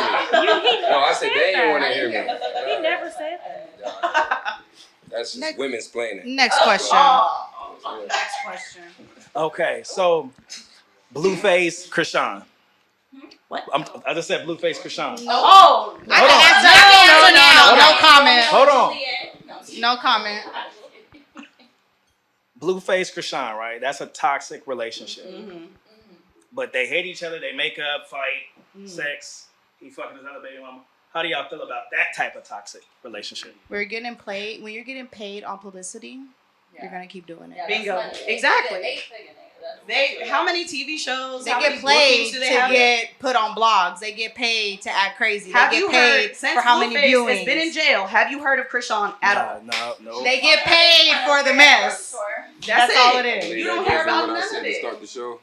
Speaker 6: me. No, I said they ain't want to hear me.
Speaker 7: He never said that.
Speaker 6: That's just women's playing it.
Speaker 5: Next question.
Speaker 3: Next question.
Speaker 2: okay, so Blueface, Chrisean.
Speaker 3: What?
Speaker 2: I just said Blueface, Chrisean.
Speaker 3: Oh!
Speaker 5: I can answer now. No comment.
Speaker 2: Hold on.
Speaker 5: No comment.
Speaker 2: Blueface, Chrisean, right? That's a toxic relationship.
Speaker 3: Mm-hmm.
Speaker 2: But they hate each other. They make up, fight, sex. He fucking his other baby mama. How do y'all feel about that type of toxic relationship?
Speaker 5: When you're getting paid on publicity, you're gonna keep doing it.
Speaker 4: Yeah,
Speaker 3: Bingo.
Speaker 4: that's money.
Speaker 3: Exactly.
Speaker 4: They
Speaker 3: How many TV shows?
Speaker 5: They
Speaker 3: how
Speaker 5: get
Speaker 3: many
Speaker 5: paid
Speaker 3: bookings
Speaker 5: to
Speaker 3: do they have?
Speaker 5: get put on blogs. They get paid to act crazy.
Speaker 3: Have
Speaker 5: They
Speaker 3: you
Speaker 5: get paid
Speaker 3: heard since
Speaker 5: for how many
Speaker 3: Blueface
Speaker 5: viewings.
Speaker 3: has been in jail? Have you heard of Chrisean at all?
Speaker 2: No.
Speaker 5: They get paid for the mess. That's all it is.
Speaker 3: You don't hear about
Speaker 6: what I
Speaker 3: none
Speaker 6: said
Speaker 3: of
Speaker 6: to
Speaker 3: it.
Speaker 6: start the show.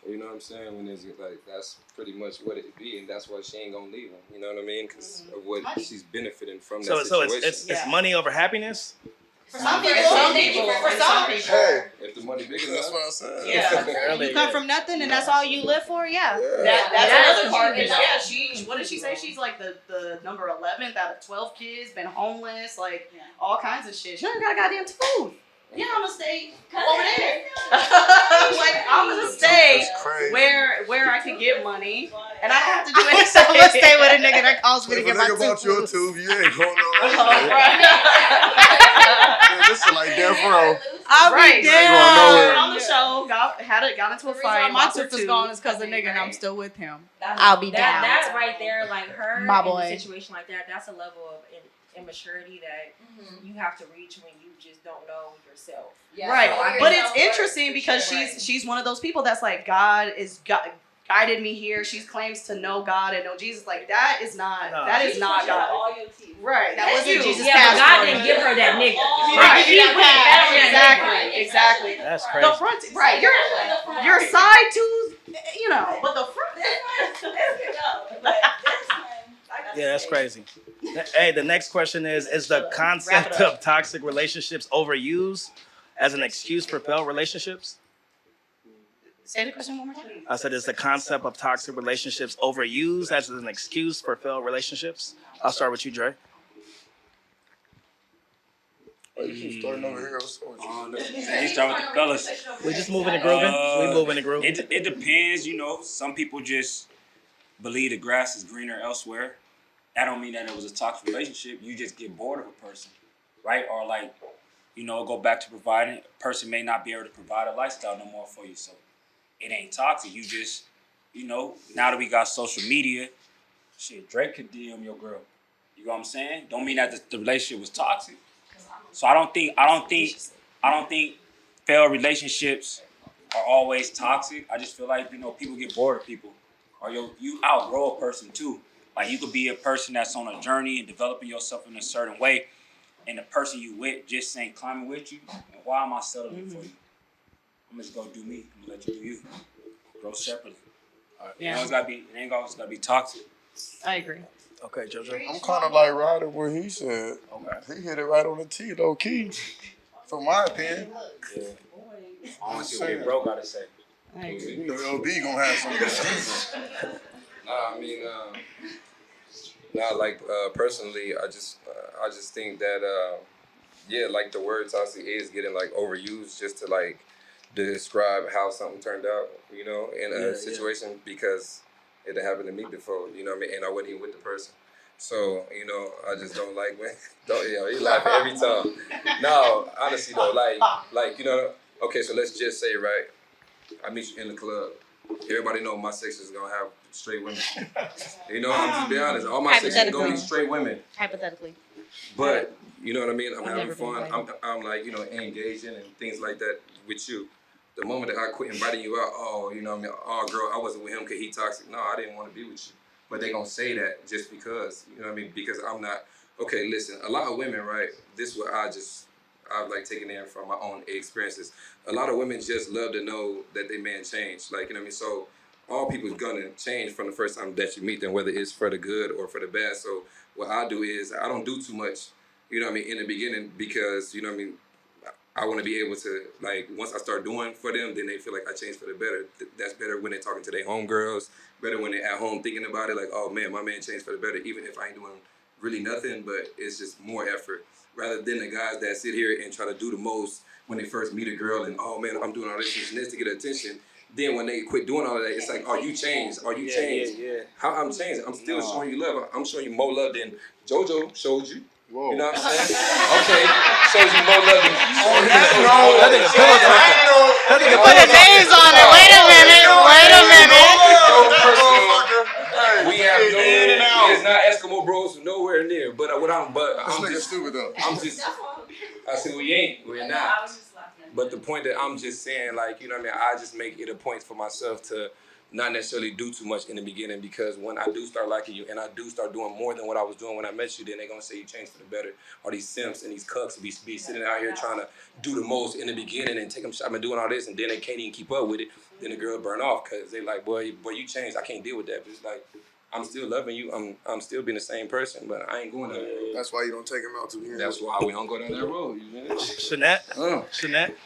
Speaker 6: You know what I'm saying? When it's that's pretty much what it be, and that's why she ain't gonna leave him. You know what I mean? Because of what she's benefiting from
Speaker 2: So
Speaker 6: that situation.
Speaker 2: it's money over happiness?
Speaker 3: For some people.
Speaker 8: Hey,
Speaker 6: If the money big
Speaker 8: that's
Speaker 6: enough.
Speaker 8: what I said.
Speaker 3: Yeah.
Speaker 5: You come from nothing and that's all you live for? Yeah.
Speaker 3: That's
Speaker 7: That
Speaker 3: another
Speaker 7: is
Speaker 3: part.
Speaker 7: true.
Speaker 3: Yeah, what did she say? She's like the number 11th out of 12 kids, been homeless, all kinds of shit. She don't got goddamn food. Yeah, I'm gonna stay over there. I'm gonna stay
Speaker 8: That's crazy.
Speaker 3: where I can get money, and I don't have to do
Speaker 5: I'm
Speaker 3: anything.
Speaker 5: gonna stay with a nigga that calls me
Speaker 8: If
Speaker 5: to
Speaker 8: a
Speaker 5: get my
Speaker 8: nigga bought you a
Speaker 5: tooth.
Speaker 8: tube, you ain't going
Speaker 3: Right.
Speaker 8: This is like death row.
Speaker 5: I'll
Speaker 3: Right.
Speaker 5: be
Speaker 8: Going
Speaker 5: down.
Speaker 8: nowhere.
Speaker 3: On the show, got into a
Speaker 5: The reason
Speaker 3: fight.
Speaker 5: why my
Speaker 3: lost her
Speaker 5: tooth is
Speaker 3: tooth.
Speaker 5: gone is because the nigga and I'm still with him. I'll be down.
Speaker 7: That's right there, like her
Speaker 5: My
Speaker 7: in
Speaker 5: boy.
Speaker 7: a situation like that. That's a level of immaturity that you have to reach when you just don't know yourself.
Speaker 3: Right,
Speaker 4: So
Speaker 3: but
Speaker 4: yourself
Speaker 3: it's
Speaker 4: first,
Speaker 3: interesting
Speaker 4: for
Speaker 3: because
Speaker 4: sure.
Speaker 3: she's one of those people that's like God guided me here. She claims to know God and know Jesus. Like that is not
Speaker 2: No.
Speaker 3: that is not God. Right,
Speaker 5: That wasn't
Speaker 3: you.
Speaker 5: Jesus'
Speaker 7: Yeah, but God
Speaker 5: passport.
Speaker 7: didn't give her that nigga.
Speaker 3: Right,
Speaker 7: She went back on that nigga.
Speaker 3: exactly.
Speaker 2: That's crazy.
Speaker 3: The front, right? Your side tooth, but the front.
Speaker 2: Yeah, that's crazy. Hey, the next question is the concept of toxic relationships overused as an excuse for failed relationships?
Speaker 3: Say the question one more time.
Speaker 2: I said, is the concept of toxic relationships overused as an excuse for failed relationships? I'll start with you, Dre.
Speaker 8: Oh, you keep starting over here. What's up with you?
Speaker 9: You start with the fellas.
Speaker 2: We just moving and grooving. We moving and grooving.
Speaker 9: It depends, Some people just believe the grass is greener elsewhere. That don't mean that it was a toxic relationship. You just get bored of a person, right? Or go back to providing. A person may not be able to provide a lifestyle no more for you, so it ain't toxic. You just, now that we got social media, shit, Drake could DM your girl. You know what I'm saying? Don't mean that the relationship was toxic. So I don't think failed relationships are always toxic. I just feel like, people get bored of people. Or you outgrow a person too. Like you could be a person that's on a journey and developing yourself in a certain way, and the person you with just ain't climbing with you. Why am I settling for you? I'm just gonna do me. I'm gonna let you do you. Grow separately.
Speaker 3: Yeah.
Speaker 9: It ain't always gotta be toxic.
Speaker 3: I agree.
Speaker 2: Okay, JoJo.
Speaker 8: I'm kind of like riding what he said.
Speaker 2: Okay.
Speaker 8: He hit it right on the T, low key. From my opinion.
Speaker 9: Yeah. I want to see what Big Bro gotta say.
Speaker 3: I agree.
Speaker 8: You know, LB gonna have some excuses.
Speaker 6: Nah, I mean, personally, I just think that, like the word toxic is getting like overused just to like describe how something turned out, in a situation because it had happened to me before, you know what I mean, and I wasn't even with the person. So, I just don't like when, he laugh every time. No, honestly though, okay, so let's just say, right, I meet you in the club. Everybody know my section is gonna have straight women. I'm just being honest. All my sections gonna be straight women.
Speaker 3: Hypothetically.
Speaker 6: But you know what I mean. I'm
Speaker 3: I've
Speaker 6: having
Speaker 3: never been
Speaker 6: fun.
Speaker 3: invited.
Speaker 6: I'm like engaging and things like that with you. The moment that I quit inviting you out, oh girl, I wasn't with him because he toxic. No, I didn't want to be with you. But they gonna say that just because because I'm not. Okay, listen. A lot of women, right? This is what I've like taken in from my own experiences. A lot of women just love to know that their man changed. So all people's gonna change from the first time that you meet them, whether it's for the good or for the bad. So what I do is I don't do too much, in the beginning because, I want to be able to, once I start doing for them, then they feel like I changed for the better. That's better when they're talking to their homegirls, better when they're at home thinking about it, like, oh man, my man changed for the better, even if I ain't doing really nothing, but it's just more effort. Rather than the guys that sit here and try to do the most when they first meet a girl and, oh man, I'm doing all this and this to get attention. Then when they quit doing all of that, it's like, oh, you changed. Are you changed?
Speaker 9: Yeah.
Speaker 6: How I'm changing? I'm still showing you love. I'm showing you more love than JoJo showed you.
Speaker 8: Whoa.
Speaker 6: You know what I'm saying? Okay, shows you more love than
Speaker 5: Put the names on it. Wait a minute.
Speaker 6: We have it's not Eskimo Bros nowhere near. But I'm just
Speaker 8: stupid though.
Speaker 6: I said we ain't. We're not. But the point that I'm just saying, I just make it a point for myself to not necessarily do too much in the beginning, because when I do start liking you and I do start doing more than what I was doing when I met you, then they're gonna say you changed for the better. Or these simps and these cucks be sitting out here trying to do the most in the beginning and take them shot and doing all this, and then they can't even keep up with it. Then the girl burn off because they like, boy, you changed. I can't deal with that. But it's like, I'm still loving you. I'm still being the same person, but I ain't going down that road.
Speaker 8: That's why you don't take him out to the
Speaker 6: That's why we don't go down that road.
Speaker 2: Shanette.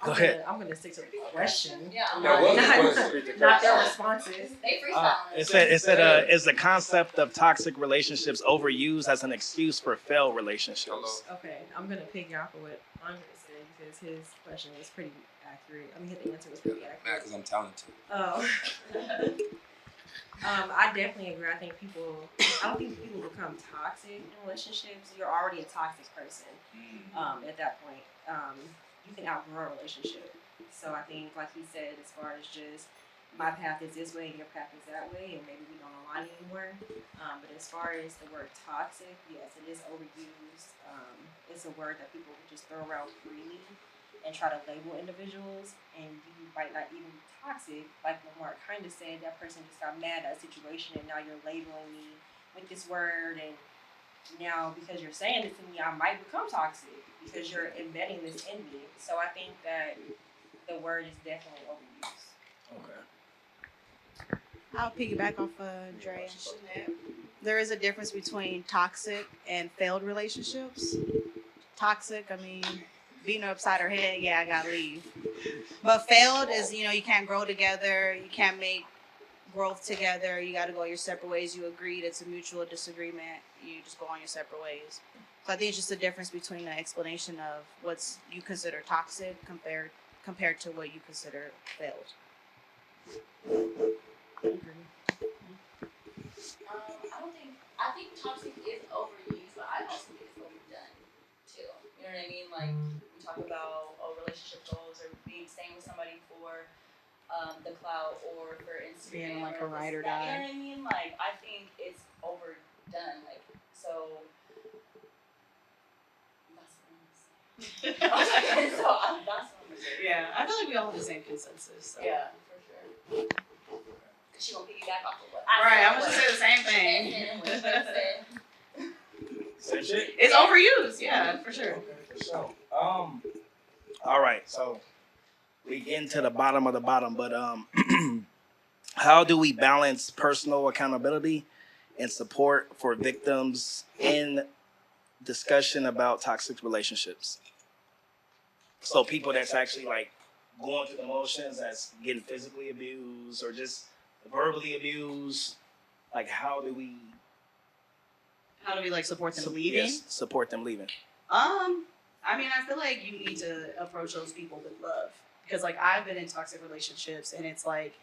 Speaker 2: Go ahead.
Speaker 7: I'm gonna stick to the question.
Speaker 4: Yeah,
Speaker 6: That was the question.
Speaker 7: Not their responses.
Speaker 4: They freestyle.
Speaker 2: It said, is the concept of toxic relationships overused as an excuse for failed relationships?
Speaker 7: Okay, I'm gonna pick off of what Andre said because his question was pretty accurate. I mean, his answer was pretty accurate.
Speaker 6: Because I'm talented.
Speaker 7: I definitely agree. I don't think people become toxic in relationships. You're already a toxic person at that point. You can outgrow a relationship. So I think, like he said, as far as just my path is this way and your path is that way, and maybe we don't align anymore. But as far as the word toxic, yes, it is overused. It's a word that people just throw around freely and try to label individuals, and you might not even be toxic. Like Lamar kind of said, that person just got mad at a situation, and now you're labeling me with this word, and now because you're saying this to me, I might become toxic because you're embedding this in me. So I think that the word is definitely overused.
Speaker 2: Okay.
Speaker 5: I'll piggyback off of Dre and Shanette. There is a difference between toxic and failed relationships. Toxic, beating her upside her head, I gotta leave. But failed is, you can't grow together, you can't make growth together, you gotta go your separate ways. You agreed, it's a mutual disagreement, you just go on your separate ways. So I think it's just a difference between the explanation of what you consider toxic compared to what you consider failed.
Speaker 4: I think toxic is overused, but I also think it's overdone too. You know what I mean? Like we talk about relationship goals or staying with somebody for the clout or for Instagram.
Speaker 5: Being like a
Speaker 4: or
Speaker 5: ride or
Speaker 4: this, that.
Speaker 5: die.
Speaker 4: You know what I mean? Like I think it's overdone. Like so. That's what I'm saying. That's what I'm
Speaker 3: Yeah, I feel like we all have the same consensus. So.
Speaker 4: Yeah, for sure. Cause she gonna piggyback off of what
Speaker 3: Right, I'm
Speaker 4: said,
Speaker 3: gonna say the same thing.
Speaker 4: and what she said.
Speaker 2: Same shit.
Speaker 3: It's overused, yeah, for sure.
Speaker 2: Okay, for sure. All right, so we get into the bottom of the bottom, but how do we balance personal accountability and support for victims in discussion about toxic relationships? So people that's actually like going through the motions, that's getting physically abused or just verbally abused, like how do we
Speaker 3: like support them leaving?
Speaker 2: Yes, support them leaving.
Speaker 3: I mean, I feel like you need to approach those people with love. Because like I've been in toxic relationships and it's like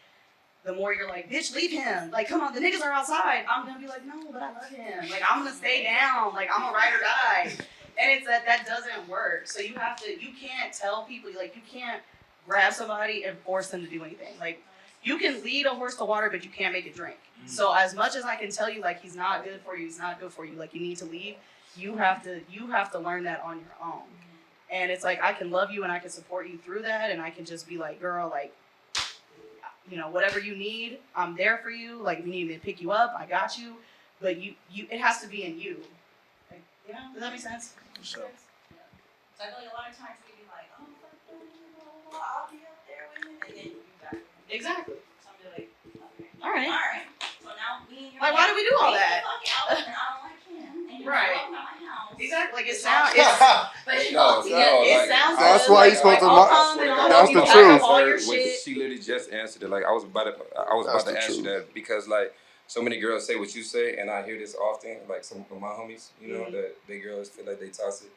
Speaker 3: the more you're like, bitch, leave him. Like, come on, the niggas are outside. I'm gonna be like, no, but I love him. Like, I'm gonna stay down. Like, I'm a ride or die. And it's that doesn't work. So you can't tell people, like, you can't grab somebody and force them to do anything. Like, you can lead a horse to water, but you can't make it drink. So as much as I can tell you, like, he's not good for you, like, you need to leave, you have to learn that on your own. And it's like, I can love you and I can support you through that. And I can just be like, girl, like, you know, whatever you need, I'm there for you. Like, if you need me to pick you up, I got you. But it has to be in you. Like, you know, does that make sense?
Speaker 2: Sure.
Speaker 4: So I feel like a lot of times we be like, oh, fuck them, blah, blah, blah, I'll be up there with him, and then you back.
Speaker 3: Exactly.
Speaker 4: So I'm like, okay.
Speaker 3: All right.
Speaker 4: So now me and your
Speaker 3: Like, why do we do all that?
Speaker 4: Fuck out, and I don't like him, and you're
Speaker 3: Right.
Speaker 4: walking out my house.
Speaker 3: Exactly. Like, it
Speaker 4: But
Speaker 6: No,
Speaker 3: it sounds good.
Speaker 8: That's why you supposed to. That's the truth.
Speaker 3: All your
Speaker 6: When
Speaker 3: shit.
Speaker 6: she literally just answered it. Like I was about to
Speaker 8: the
Speaker 6: ask you
Speaker 8: truth.
Speaker 6: that because like so many girls say what you say, and I hear this often. Like some of my homies, you know, that they girls feel like they toxic,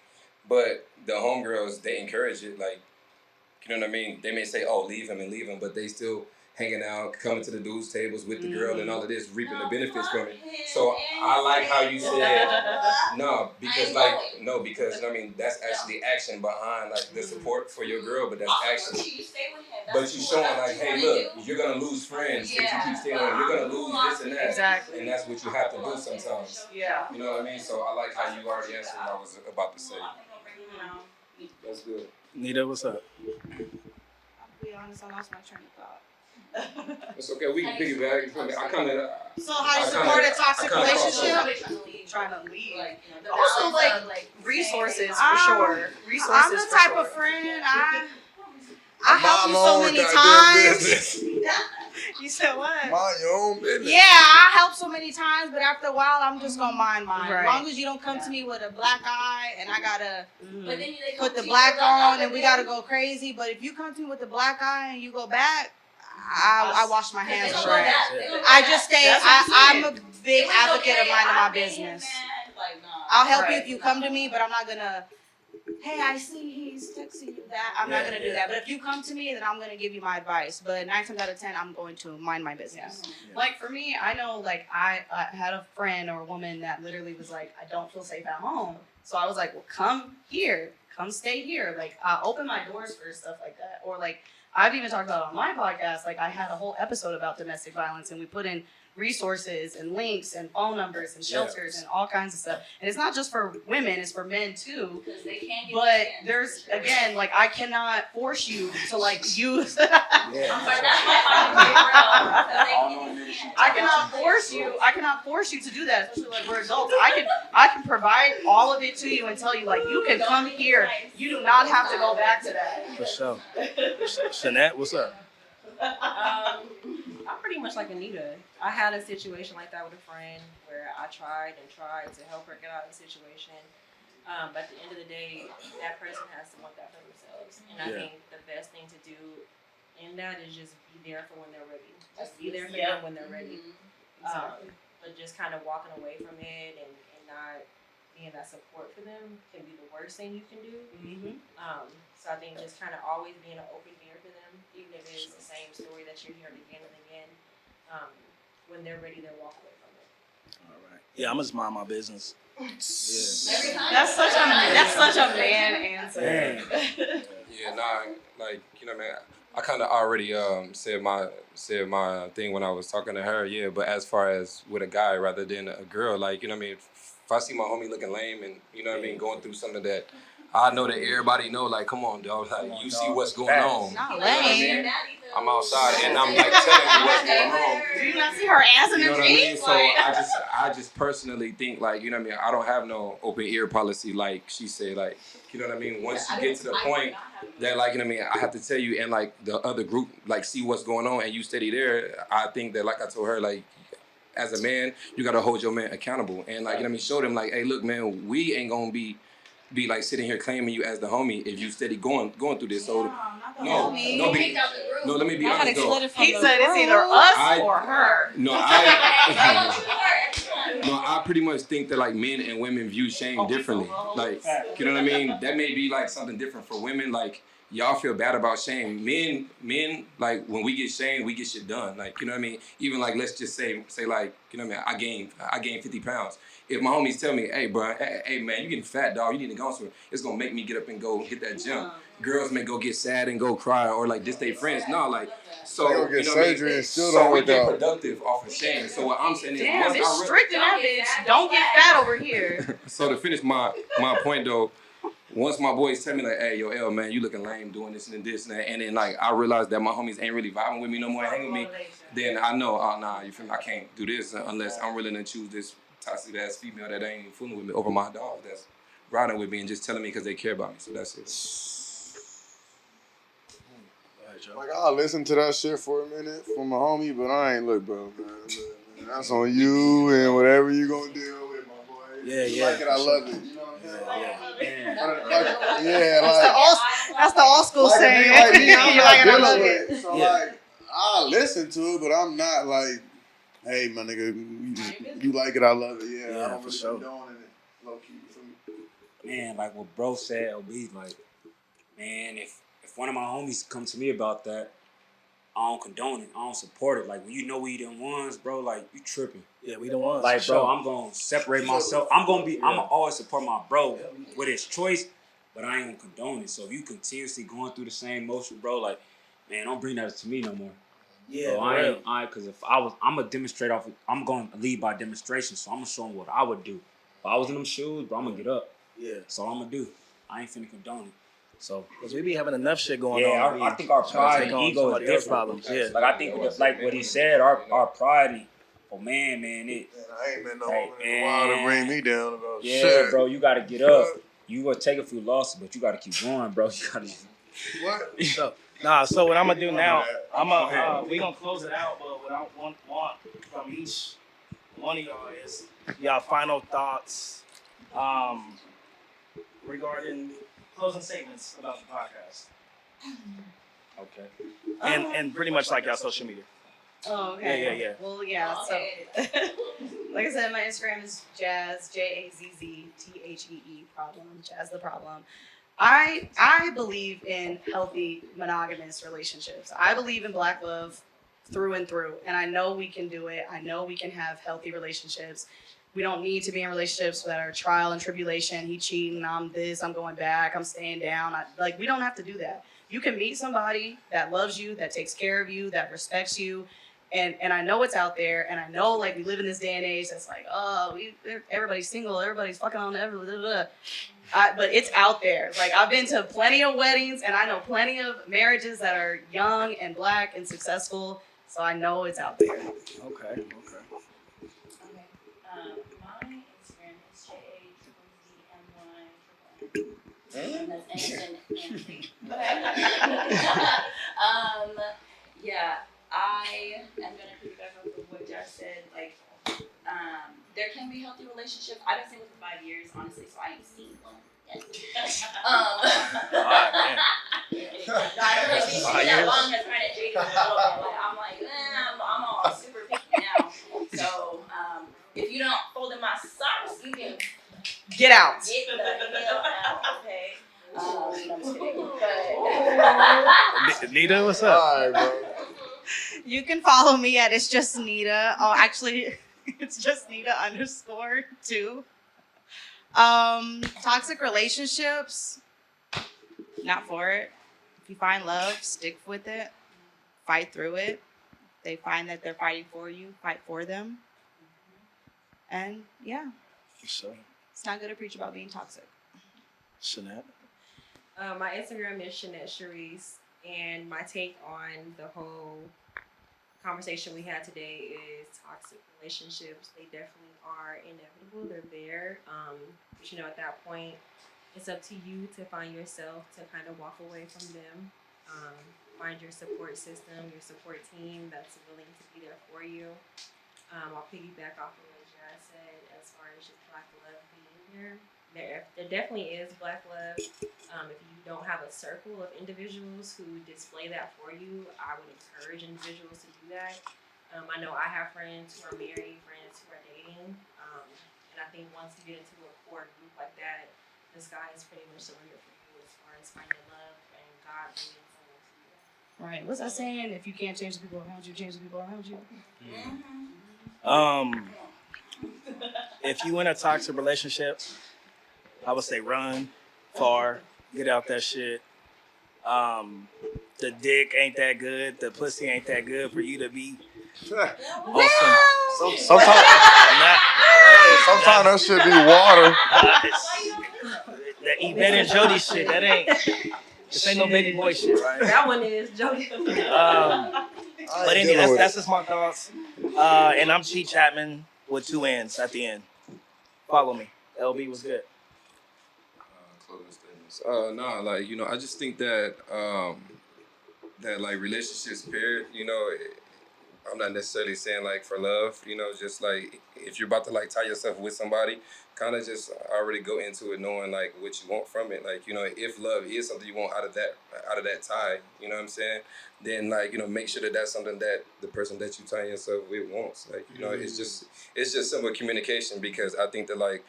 Speaker 6: but the homegirls they encourage it. Like, you know what I mean? They may say, "Oh, leave him," but they still hanging out, coming to the dudes' tables with the girl, and all of this, reaping the benefits from it. So I like how you said no, because because I mean that's actually action behind like the support for your girl, but that's actually. But you showing like, hey, look, you're gonna lose friends if you keep staying on. You're gonna lose this and that,
Speaker 3: Exactly.
Speaker 6: and that's what you have to do sometimes.
Speaker 3: Yeah.
Speaker 6: You know what I mean? So I like how you already answered what I was about to say. That's good.
Speaker 2: Nita, what's up?
Speaker 5: I'll be honest, I lost my train of thought.
Speaker 6: It's okay. We can piggyback. You feel me? I kind of.
Speaker 5: So how do you support a toxic relationship?
Speaker 3: Trying to leave.
Speaker 4: Like, you know,
Speaker 3: Also, like, resources for sure. Resources
Speaker 5: I'm the
Speaker 3: for
Speaker 5: type
Speaker 3: sure.
Speaker 5: of friend I help you
Speaker 8: Mama
Speaker 5: so
Speaker 8: own
Speaker 5: many
Speaker 8: goddamn
Speaker 5: times.
Speaker 8: business.
Speaker 5: You said what?
Speaker 8: Mind your own business.
Speaker 5: Yeah, I help so many times, but after a while, I'm just gonna mind mine.
Speaker 3: Right.
Speaker 5: As long as you don't come to me with a black eye and I gotta
Speaker 4: But then they
Speaker 5: put the
Speaker 4: come
Speaker 5: black
Speaker 4: to you, like,
Speaker 5: on and we gotta go crazy. But if you come to me with the black eye and you go back, I wash my hands of
Speaker 3: Right.
Speaker 5: that. I just stay.
Speaker 3: That's what I'm
Speaker 5: I'm a big advocate of minding my business. I'll help you if you come to me, but I'm not gonna. Hey, I see he's texting you that. I'm not gonna do that. But if you come to me, then I'm gonna give you my advice. But 9 times out of 10, I'm going to mind my business.
Speaker 3: Like for me, I know like I had a friend or a woman that literally was like, I don't feel safe at home. So I was like, well, come here, come stay here. Like I'll open my doors for stuff like that. Or like I've even talked about on my podcast, like I had a whole episode about domestic violence and we put in resources and links and phone numbers and shelters and all kinds of stuff. And it's not just for women, it's for men too.
Speaker 4: Because they can't get
Speaker 3: But
Speaker 4: in,
Speaker 3: there's
Speaker 4: for sure.
Speaker 3: again, like I cannot force you to like use
Speaker 4: I'm sorry, that's my
Speaker 3: I cannot force you to do that, especially like we're adults. I can provide all of it to you and tell you like you can come here. You do not have to go back to that.
Speaker 2: For sure. Shanette, what's up?
Speaker 7: I'm pretty much like Anita. I had a situation like that with a friend where I tried to help her get out of the situation. But at the end of the day, that person has to want that for themselves. And I think the best thing to do in that is just be there for when they're ready. Just be there for them when they're ready. But just kind of walking away from it and not being that support for them can be the worst thing you can do. So I think just kind of always being an open ear to them, even if it's the same story that you're hearing again and again. When they're ready, they'll walk away from it.
Speaker 2: All right. Yeah, I'm just mind my business. Yeah.
Speaker 3: That's such a man answer.
Speaker 6: Yeah, nah, like you know, man. I kind of already said my thing when I was talking to her. Yeah, but as far as with a guy rather than a girl, like you know, what I mean, if I see my homie looking lame and you know, what I mean, going through something that I know that everybody know, like, come on, dog, like, you see what's going on.
Speaker 5: Not
Speaker 6: You know what I
Speaker 5: lame.
Speaker 6: mean? I'm outside and I'm like telling you what's going on.
Speaker 5: Do you not see her ass in
Speaker 6: You know
Speaker 5: her
Speaker 6: what I mean?
Speaker 5: jeans?
Speaker 6: So I just personally think, like, you know what I mean? I don't have no open ear policy, like she said, like, you know what I mean? Once you get to the point that, like, you know what I mean, I have to tell you and like the other group, like, see what's going on and you steady there, I think that, like I told her, like, as a man, you gotta hold your man accountable. And like, you know what I mean, show them like, hey, look, man, we ain't gonna be like sitting here claiming you as the homie if you steady going through this. So no, let me be honest though.
Speaker 3: He said it's either us or her.
Speaker 6: No, I pretty much think that like men and women view shame differently. Like, you know what I mean? That may be like something different for women. Like, y'all feel bad about shame. Men, like when we get shamed, we get shit done. Like, you know what I mean? Even like, let's just say like, you know what I mean? I gained 50 pounds. If my homies tell me, hey, bro, hey, man, you getting fat, dog. You need to go somewhere. It's gonna make me get up and go hit that gym. Girls may go get sad and go cry or like just they friends. No, like, so
Speaker 8: They gonna get
Speaker 6: you know
Speaker 8: surgery
Speaker 6: what I mean?
Speaker 8: and still
Speaker 6: So
Speaker 8: don't
Speaker 6: we
Speaker 8: work
Speaker 6: get
Speaker 8: out.
Speaker 6: productive off of shame. So what I'm saying is,
Speaker 3: Damn,
Speaker 6: once
Speaker 3: it's
Speaker 6: I
Speaker 3: strict in that bitch. Don't get fat over here.
Speaker 6: So to finish my point though, once my boys tell me like, hey, yo, L, man, you looking lame doing this and this and that, and then like I realized that my homies ain't really vibing with me no more, hanging with me, then I know, oh nah, you feel me? I can't do this unless I'm willing to choose this toxic ass female that ain't even fooling with me over my dog that's riding with me and just telling me because they care about me. So that's it.
Speaker 8: Like, I'll listen to that shit for a minute from my homie, but I ain't look, bro, man. That's on you and whatever you gonna deal with, my boy.
Speaker 10: Yeah,
Speaker 8: You
Speaker 10: yeah.
Speaker 8: like it, I love it. You know what I'm saying?
Speaker 5: That's the old school
Speaker 8: like a
Speaker 5: saying.
Speaker 8: nigga like me, I'm
Speaker 5: You
Speaker 8: not
Speaker 5: like it, I
Speaker 8: dealing
Speaker 5: love
Speaker 8: with
Speaker 5: it.
Speaker 8: it. So like, I'll listen to it, but I'm not like, hey, my nigga, you like it, I love it. Yeah, I don't really condone it, low key. You feel me?
Speaker 9: Man, like what bro said, OB, like, man, if one of my homies come to me about that, I don't condone it. I don't support it. Like, when you know we them ones, bro, like, you tripping.
Speaker 10: Yeah, we the ones.
Speaker 9: Like, bro, I'm going to separate myself. I'm going to always support my bro with his choice, but I ain't going to condone it. So if you continuously going through the same motion, bro, like, man, don't bring that to me no more.
Speaker 10: Yeah,
Speaker 9: bro, because if I'm going to demonstrate I'm going to lead by demonstration. So I'm going to show him what I would do. If I was in them shoes, bro, I'm going to get up.
Speaker 10: Yeah.
Speaker 9: So I'm going to do. I ain't finna condone it. So,
Speaker 10: because we be having enough shit going
Speaker 9: on.
Speaker 10: Yeah,
Speaker 9: I think our pride and ego is different.
Speaker 10: Problems. Yeah.
Speaker 9: Like, I think, like what he said, our pride, man, it.
Speaker 8: I ain't been no woman in a while to bring me down about
Speaker 9: yeah,
Speaker 8: shit.
Speaker 9: bro, you got to get up. You will take a few losses, but you got to keep going, bro. You got to.
Speaker 8: What?
Speaker 2: So what I'm gonna do now, we gonna close it out, but what I want from each one of y'all is y'all final thoughts regarding closing statements about the podcast.
Speaker 9: Okay.
Speaker 2: And pretty much like y'all social media.
Speaker 3: Oh, okay.
Speaker 2: Yeah.
Speaker 3: Well, yeah. So, like I said, my Instagram is Jazz JAZZTHEE problem. Jazz the problem. I believe in healthy monogamous relationships. I believe in black love through and through, and I know we can do it. I know we can have healthy relationships. We don't need to be in relationships that are trial and tribulation. He cheating, I'm this, I'm going back, I'm staying down. We don't have to do that. You can meet somebody that loves you, that takes care of you, that respects you. And I know it's out there, and I know like we live in this day and age that's like, oh, everybody's single, everybody's fucking on everything. But it's out there. Like, I've been to plenty of weddings, and I know plenty of marriages that are young and black and successful. So I know it's out there.
Speaker 10: Okay.
Speaker 4: My Instagram is JAZZMY. And that's innocent Anthony. Yeah, I am gonna piggyback off of what Josh said. Like, there can be healthy relationships. I've been single for 5 years, honestly, so I ain't seen one. Yes. I haven't really seen that long as trying to date a little bit. Like, I'm like, I'm all super picky now. So, if you don't fold in my socks, you can
Speaker 3: get out.
Speaker 4: Get the hell out, okay? I'm just kidding.
Speaker 2: Nita, what's up?
Speaker 8: All right, bro.
Speaker 5: You can follow me at It's Just Nita. Oh, actually, it's just Nita _2. Toxic relationships, not for it. If you find love, stick with it. Fight through it. They find that they're fighting for you, fight for them. And yeah,
Speaker 10: So,
Speaker 5: it's not good to preach about being toxic.
Speaker 10: Shanette.
Speaker 7: My Instagram is Shanette Sharice, and my take on the whole conversation we had today is toxic relationships. They definitely are inevitable. They're there. But at that point, it's up to you to find yourself to kind of walk away from them. Find your support system, your support team that's willing to be there for you. I'll piggyback off of what Jazz said as far as just black love being there. There definitely is black love. If you don't have a circle of individuals who display that for you, I would encourage individuals to do that. I know I have friends who are married, friends who are dating, and I think once you get into a core group like that, the sky is pretty much the limit for you as far as finding love and God bringing someone to you.
Speaker 3: Right. What's that saying? If you can't change the people around you, change the people around you.
Speaker 2: If you in a toxic relationship, I would say run far, get out that shit. The dick ain't that good, the pussy ain't that good for you to be on
Speaker 8: Sometimes that should be water.
Speaker 2: that Yvette and Jody shit. This ain't no baby boy shit, right?
Speaker 7: That one is Jody.
Speaker 2: But anyway, that's just my thoughts. And I'm Chee Chatman with 2 N's at the end. Follow me. LB was good.
Speaker 6: Closing statements. I just think that that like relationships period, I'm not necessarily saying like for love, just like if you're about to like tie yourself with somebody, kind of just already go into it knowing like what you want from it. Like, if love is something you want out of that tie, you know what I'm saying? Then like, make sure that that's something that the person that you tie yourself with wants. Like, it's just simple communication, because I think that like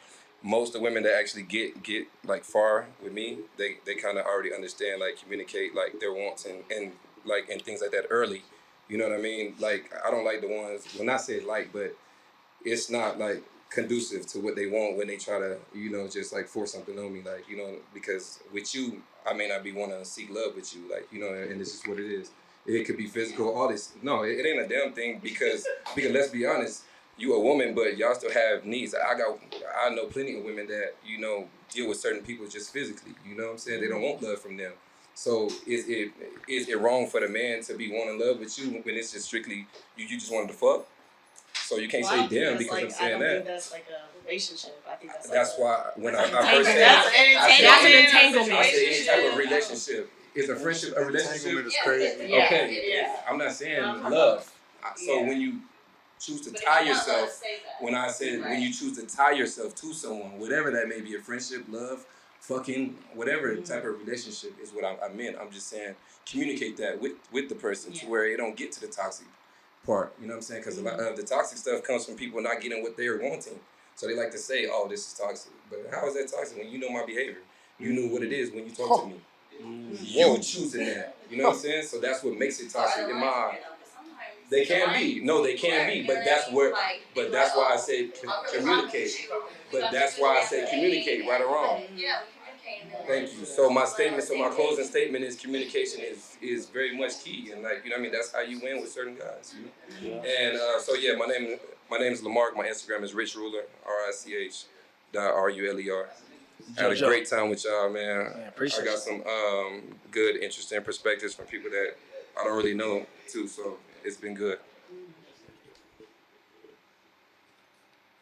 Speaker 6: most of the women that actually get like far with me, they kind of already understand, like communicate like their wants and things like that early. You know what I mean? Like, I don't like the ones, when I say like, but it's not like conducive to what they want when they try to, just like force something on me. Like, because with you, I may not be wanting to seek love with you, like, and this is what it is. It could be physical, all this. No, it ain't a damn thing, because let's be honest, you a woman, but y'all still have needs. I know plenty of women that, deal with certain people just physically, you know what I'm saying? They don't want love from them. So is it wrong for the man to be wanting love with you when it's just strictly you just wanted to fuck? So you can't say damn because I'm saying that.
Speaker 3: I don't think that's like a relationship. I think
Speaker 6: that's why when I
Speaker 3: that's
Speaker 6: first said
Speaker 3: that's an entanglement.
Speaker 6: I said any type of relationship. Is a friendship a relationship?
Speaker 8: Entanglement is crazy.
Speaker 3: Yeah.
Speaker 6: Okay, I'm not saying love. So when you choose to tie yourself, when I said when you choose to tie yourself to someone, whatever that may be, a friendship, love, fucking, whatever type of relationship is what I meant. I'm just saying communicate that with the person to where it don't get to the toxic part. You know what I'm saying? Because a lot of the toxic stuff comes from people not getting what they're wanting. So they like to say, oh, this is toxic. But how is that toxic when you know my behavior? You knew what it is when you talk to me. You choosing that. You know what I'm saying? So that's what makes it toxic in my eye. They can be. No, they can be. But that's why I said communicate. But that's why I said communicate, right or wrong. Thank you. So my closing statement is communication is very much key, and like, that's how you win with certain guys. And my name is Lamarck. My Instagram is richruler, RICH.RULER. I had a great time with y'all, man. I got some good, interesting perspectives from people that I don't really know too. So it's been good.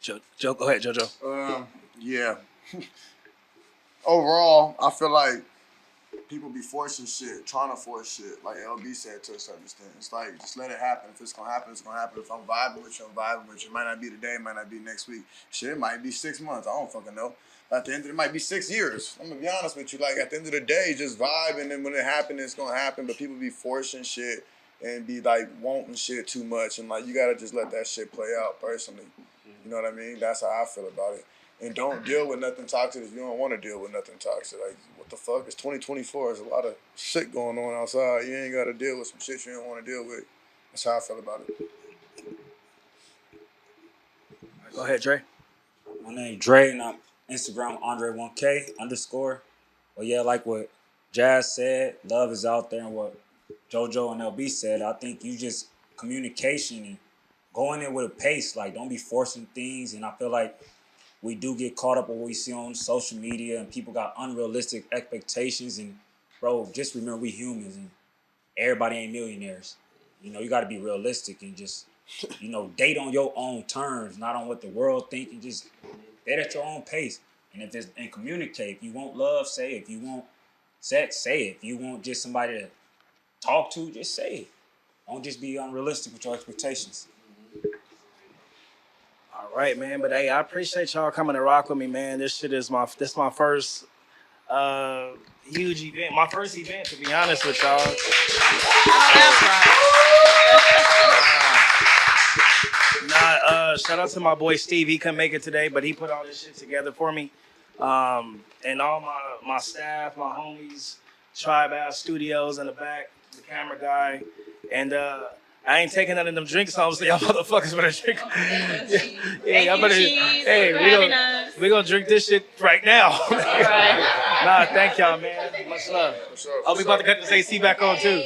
Speaker 2: Joe, go ahead, JoJo.
Speaker 8: Yeah. Overall, I feel like people be forcing shit, trying to force shit, like LB said, to a certain extent. It's like, just let it happen. If it's gonna happen, it's gonna happen. If I'm vibing with you, I'm vibing with you. It might not be today, it might not be next week. Shit, it might be 6 months. I don't fucking know. At the end of it might be 6 years. I'm gonna be honest with you. Like, at the end of the day, just vibe, and then when it happens, it's gonna happen. But people be forcing shit and be like wanting shit too much, and like, you gotta just let that shit play out personally. You know what I mean? That's how I feel about it. And don't deal with nothing toxic if you don't want to deal with nothing toxic. Like, what the fuck? It's 2024. There's a lot of shit going on outside. You ain't got to deal with some shit you don't want to deal with. That's how I feel about it.
Speaker 2: Go ahead, Dre.
Speaker 9: My name Dre, and I'm Instagram Andre1K_. Well, yeah, like what Jazz said, love is out there, and what JoJo and LB said, I think you just communication and going in with a pace. Like, don't be forcing things. And I feel like we do get caught up on what we see on social media, and people got unrealistic expectations. And bro, just remember we humans, and everybody ain't millionaires. You know, you got to be realistic and just, you know, date on your own terms, not on what the world think. And just date at your own pace. And if it's, and communicate. If you want love, say it. If you want sex, say it. If you want just somebody to talk to, just say it. Don't just be unrealistic with your expectations.
Speaker 10: All right, man. But hey, I appreciate y'all coming to rock with me, man. This is my first huge event. My first event, to be honest with y'all. Shout out to my boy Steve. He couldn't make it today, but he put all this shit together for me. And all my staff, my homies, Tribe Ass Studios in the back, the camera guy, and I ain't taking none of them drinks home, so y'all motherfuckers better drink. Yeah, y'all better. Hey, we gonna drink this shit right now. Nah, thank y'all, man. Much love. I'll be about to cut this AC back on too.